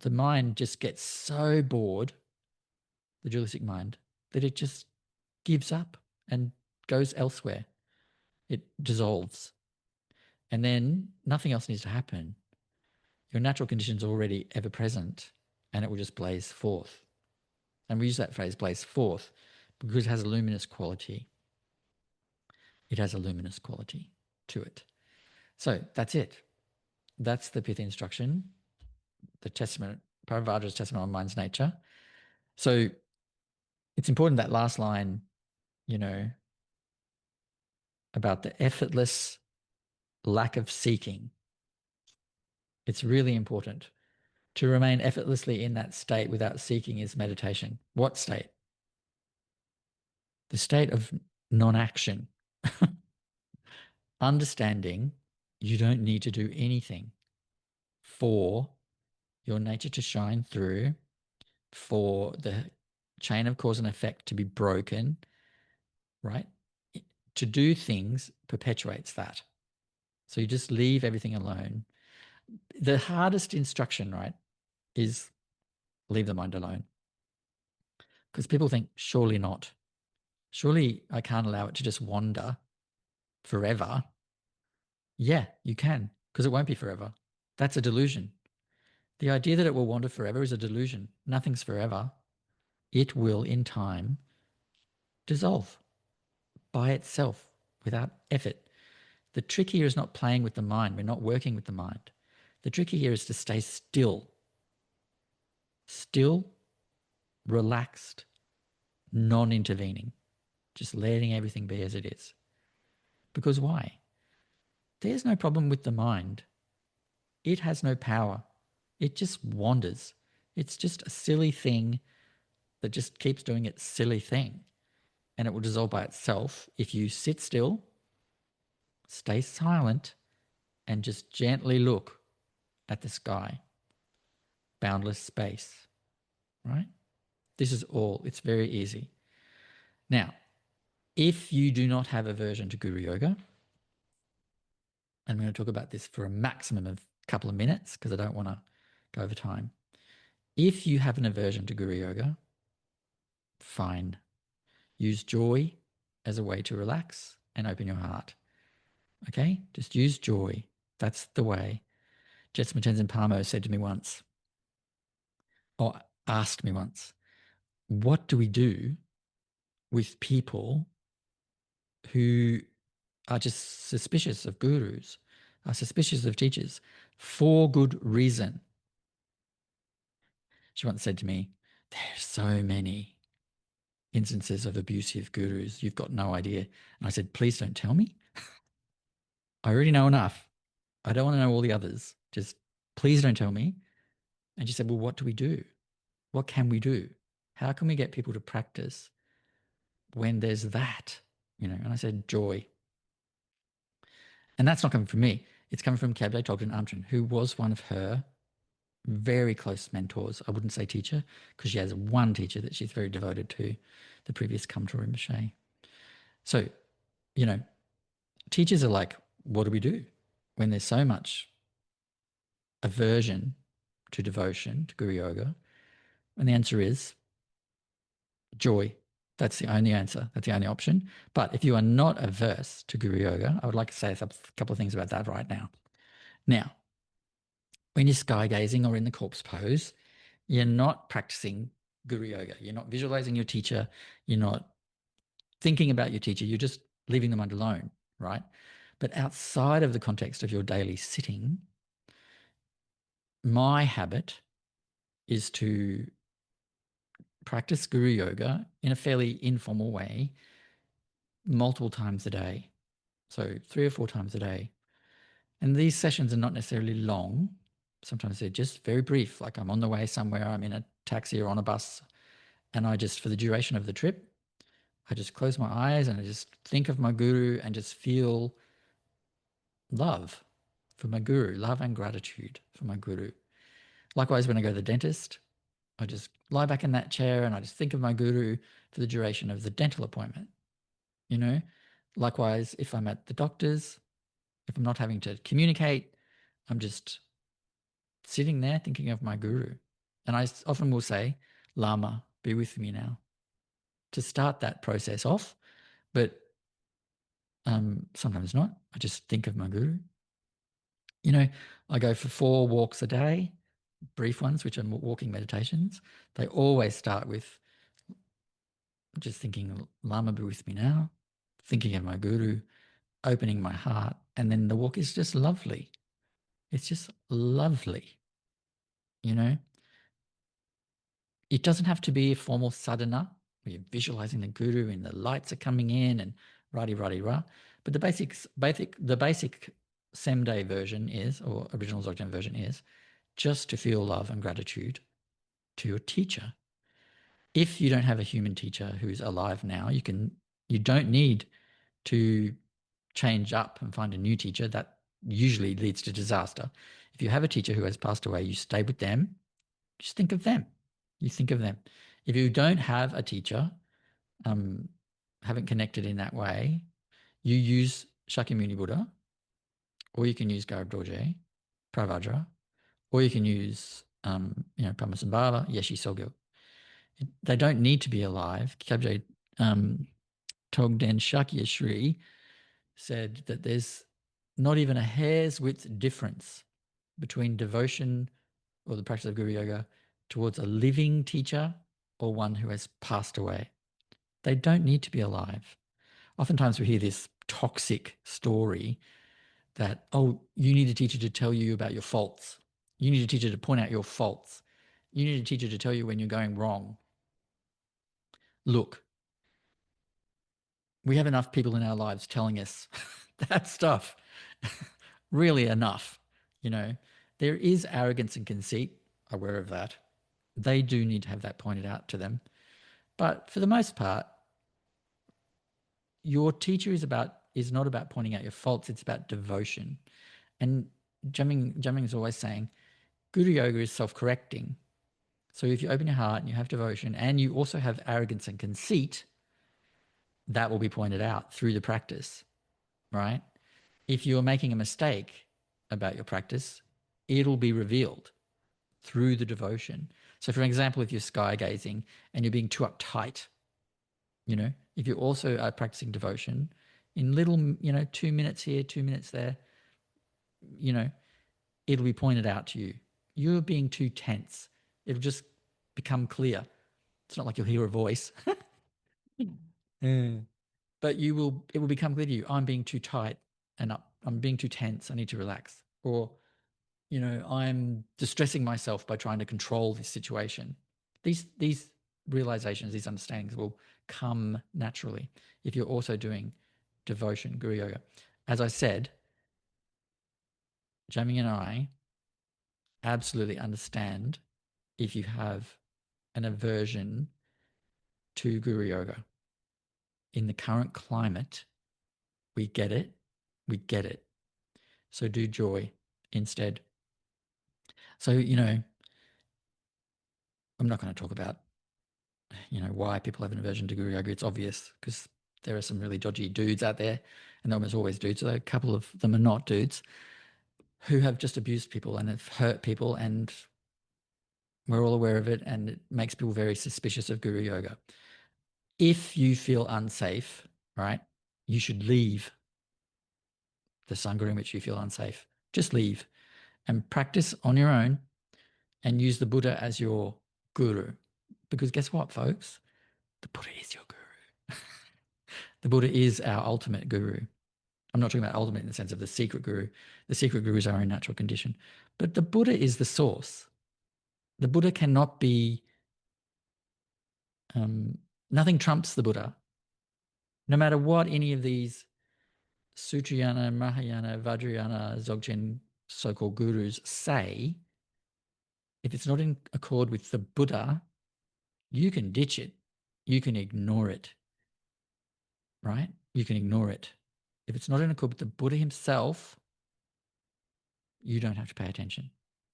Speaker 1: the mind just gets so bored, the dualistic mind, that it just gives up and goes elsewhere. It dissolves. And then nothing else needs to happen. Your natural conditions are already ever present, and it will just blaze forth. And we use that phrase, blaze forth, because it has a luminous quality. It has a luminous quality to it. So that's it. That's the Pitha instruction, the testament, Prahevajra's testament on mind's nature. So it's important, that last line, about the effortless lack of seeking. It's really important. To remain effortlessly in that state without seeking is meditation. What state? The state of non-action. Understanding you don't need to do anything for your nature to shine through, for the chain of cause and effect to be broken, right? To do things perpetuates that. So you just leave everything alone. The hardest instruction, right, is leave the mind alone. Because people think, surely not. Surely I can't allow it to just wander forever. Yeah, you can, because it won't be forever. That's a delusion. The idea that it will wander forever is a delusion. Nothing's forever. It will, in time, dissolve by itself without effort. The trick here is not playing with the mind. We're not working with the mind. The trick here is to stay still. Still, relaxed, non-intervening. Just letting everything be as it is. Because why? There's no problem with the mind. It has no power. It just wanders. It's just a silly thing that just keeps doing its silly thing. And it will dissolve by itself if you sit still, stay silent, and just gently look at the sky. Boundless space, right? This is all. It's very easy. Now, if you do not have aversion to Guru Yoga, I'm going to talk about this for a maximum of a couple of minutes because I don't want to go over time. If you have an aversion to Guru Yoga, fine. Use joy as a way to relax and open your heart. Okay? Just use joy. That's the way. Jetsunma Tenzin Palmo said to me once, or asked me once, what do we do with people who are just suspicious of gurus, are suspicious of teachers for good reason? She once said to me, there's so many instances of abusive gurus, you've got no idea. And I said, please don't tell me. I already know enough. I don't want to know all the others. Just please don't tell me. And she said, well, what do we do? What can we do? How can we get people to practice when there's that? And I said, joy. And that's not coming from me. It's coming from Kyabje Togden Amchen, who was one of her very close mentors. I wouldn't say teacher, because she has one teacher that she's very devoted to, the previous Kamto Rinpoche. So, teachers are like, what do we do when there's so much aversion to devotion, to Guru Yoga? And the answer is joy. That's the only answer. That's the only option. But if you are not averse to Guru Yoga, I would like to say a couple of things about that right now. Now, when you're sky gazing or in the corpse pose, you're not practicing Guru Yoga. You're not visualizing your teacher. You're not thinking about your teacher. You're just leaving them alone, right? But outside of the context of your daily sitting, my habit is to practice Guru Yoga in a fairly informal way multiple times a day. So 3 or 4 times a day. And these sessions are not necessarily long. Sometimes they're just very brief, like I'm on the way somewhere, I'm in a taxi or on a bus, and I just, for the duration of the trip, I just close my eyes and I just think of my guru and just feel love for my guru, love and gratitude for my guru. Likewise, when I go to the dentist, I just lie back in that chair and I just think of my guru for the duration of the dental appointment. Likewise, if I'm at the doctor's, if I'm not having to communicate, I'm just sitting there thinking of my guru. And I often will say, Lama, be with me now, to start that process off. But sometimes not. I just think of my guru. I go for 4 walks a day, brief ones, which are walking meditations. They always start with just thinking, Lama, be with me now, thinking of my guru, opening my heart. And then the walk is just lovely. It's just lovely. It doesn't have to be a formal sadhana where you're visualizing the guru and the lights are coming in and rah. But the basic same day version is, or original Dzogchen version is, just to feel love and gratitude to your teacher. If you don't have a human teacher who's alive now, you don't need to change up and find a new teacher. That usually leads to disaster. If you have a teacher who has passed away, you stay with them. Just think of them. You think of them. If you don't have a teacher, haven't connected in that way, you use Shakyamuni Buddha, or you can use Garab Dorje, Prahevajra, or you can use Padmasambhava, Yeshi Sogyo. They don't need to be alive. Kyabje Togden Shakya Shri said that there's not even a hair's width difference between devotion or the practice of Guru Yoga towards a living teacher or one who has passed away. They don't need to be alive. Oftentimes we hear this toxic story that, oh, you need a teacher to tell you about your faults. You need a teacher to point out your faults. You need a teacher to tell you when you're going wrong. Look, we have enough people in our lives telling us that stuff. Really enough. You know, there is arrogance and conceit, aware of that. They do need to have that pointed out to them. But for the most part, your teacher is not about pointing out your faults, it's about devotion. And Jamming is always saying, Guru Yoga is self-correcting. So if you open your heart and you have devotion and you also have arrogance and conceit, that will be pointed out through the practice, right? If you're making a mistake about your practice, it'll be revealed through the devotion. So for example, if you're sky gazing and you're being too uptight, you know, if you also are practicing devotion in little, 2 minutes here, 2 minutes there, you know, it'll be pointed out to you. You're being too tense. It'll just become clear. It's not like you'll hear a voice. Yeah. But it will become clear to you, I'm being too tight and up. I'm being too tense. I need to relax. Or, I'm distressing myself by trying to control this situation. These realizations, these understandings will come naturally if you're also doing devotion, Guru Yoga. As I said, Jamie and I absolutely understand if you have an aversion to Guru Yoga. In the current climate, we get it. We get it. So do joy instead. So, I'm not going to talk about, why people have an aversion to Guru Yoga. It's obvious because there are some really dodgy dudes out there, and they're almost always dudes. So a couple of them are not dudes who have just abused people and have hurt people, and we're all aware of it, and it makes people very suspicious of Guru Yoga. If you feel unsafe, right, you should leave the Sangha in which you feel unsafe. Just leave and practice on your own and use the Buddha as your guru. Because guess what, folks? The Buddha is your guru. The Buddha is our ultimate guru. I'm not talking about ultimate in the sense of the secret guru. The secret guru is our own natural condition. But the Buddha is the source. The Buddha cannot be, nothing trumps the Buddha. No matter what any of these Sutrayana, Mahayana, Vajrayana, Dzogchen so-called gurus say, if it's not in accord with the Buddha, you can ditch it. You can ignore it, right? You can ignore it. If it's not in accord with the Buddha himself, you don't have to pay attention.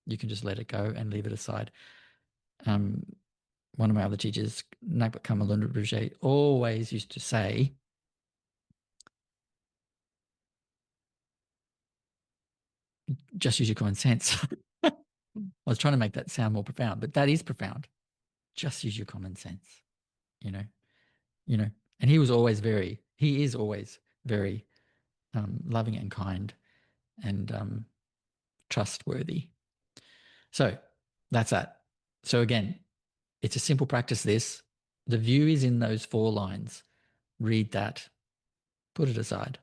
Speaker 1: You can just let it go and leave it aside. One of my other teachers, Nakpa Kamalunda Rinpoche, always used to say, just use your common sense. I was trying to make that sound more profound, but that is profound. Just use your common sense, you know. And he is always very loving and kind and trustworthy. So that's that. So again, it's a simple practice, this. The view is in those 4 lines. Read that. Put it aside.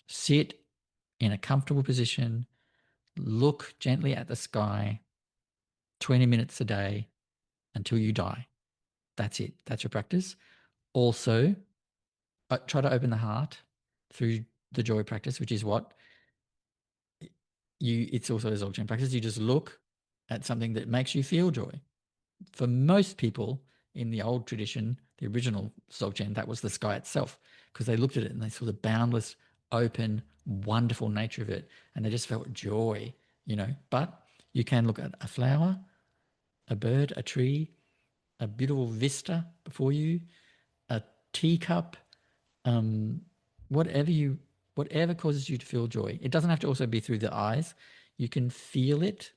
Speaker 1: Sit in a comfortable position. Look gently at the sky 20 minutes a day until you die. That's it. That's your practice. Also, try to open the heart through the joy practice, which is what it's also a Dzogchen practice. You just look at something that makes you feel joy. For most people in the old tradition, the original Dzogchen, that was the sky itself, because they looked at it and they saw the boundless, open, wonderful nature of it, and they just felt joy, But you can look at a flower, a bird, a tree, a beautiful vista before you, a teacup, whatever causes you to feel joy. It doesn't have to also be through the eyes. You can feel it.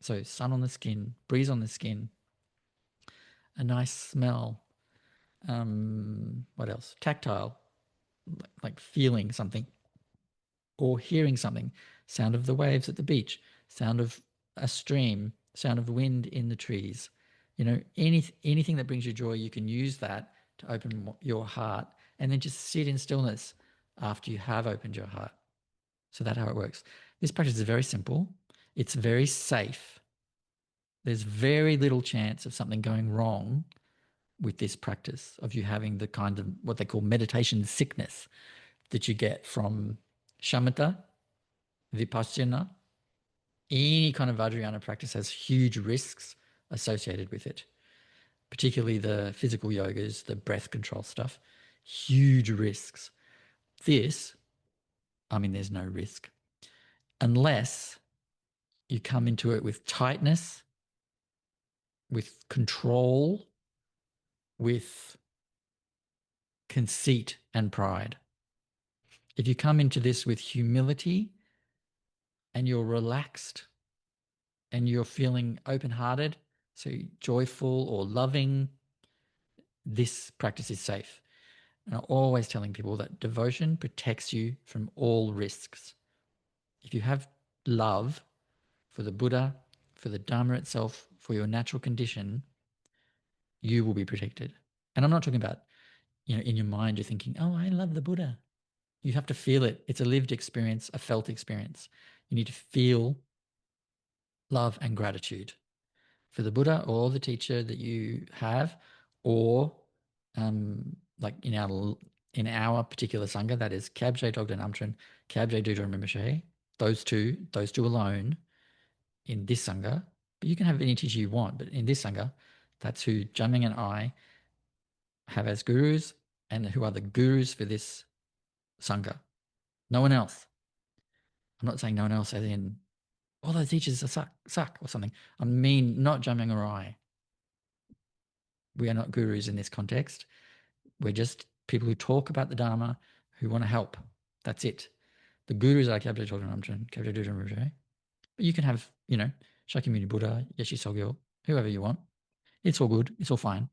Speaker 1: So sun on the skin, breeze on the skin, a nice smell. What else? Tactile, like feeling something or hearing something, sound of the waves at the beach, sound of a stream, sound of wind in the trees. Anything that brings you joy, you can use that to open your heart, and then just sit in stillness after you have opened your heart. So that's how it works. This practice is very simple. It's very safe. There's very little chance of something going wrong with this practice, of you having the kind of what they call meditation sickness that you get from shamatha, vipassana. Any kind of Vajrayana practice has huge risks associated with it, particularly the physical yogas, the breath control stuff. Huge risks. This, there's no risk unless you come into it with tightness, with control, with conceit and pride. If you come into this with humility and you're relaxed and you're feeling open-hearted, so joyful or loving, this practice is safe. And I'm always telling people that devotion protects you from all risks. If you have love for the Buddha, for the Dharma itself, for your natural condition, you will be protected. And I'm not talking about, in your mind, you're thinking, oh, I love the Buddha. You have to feel it. It's a lived experience, a felt experience. You need to feel love and gratitude for the Buddha or the teacher that you have, or like in our particular sangha, that is Kyabje Dogden Amtran, Kyabje Dudron Rinpoche, those two alone in this sangha. But you can have any teacher you want, but in this sangha, that's who Jaming and I have as gurus, and who are the gurus for this sangha. No one else. I'm not saying no one else as in all those teachers are suck or something. I mean, not Jaming or I. We are not gurus in this context. We're just people who talk about the Dharma, who want to help. That's it. The gurus are Kyabje Dogden Amtran, Kyabje Dudron Rinpoche. But you can have, Shakyamuni Buddha, Yeshe Sogyo, whoever you want. It's all good. It's all fine.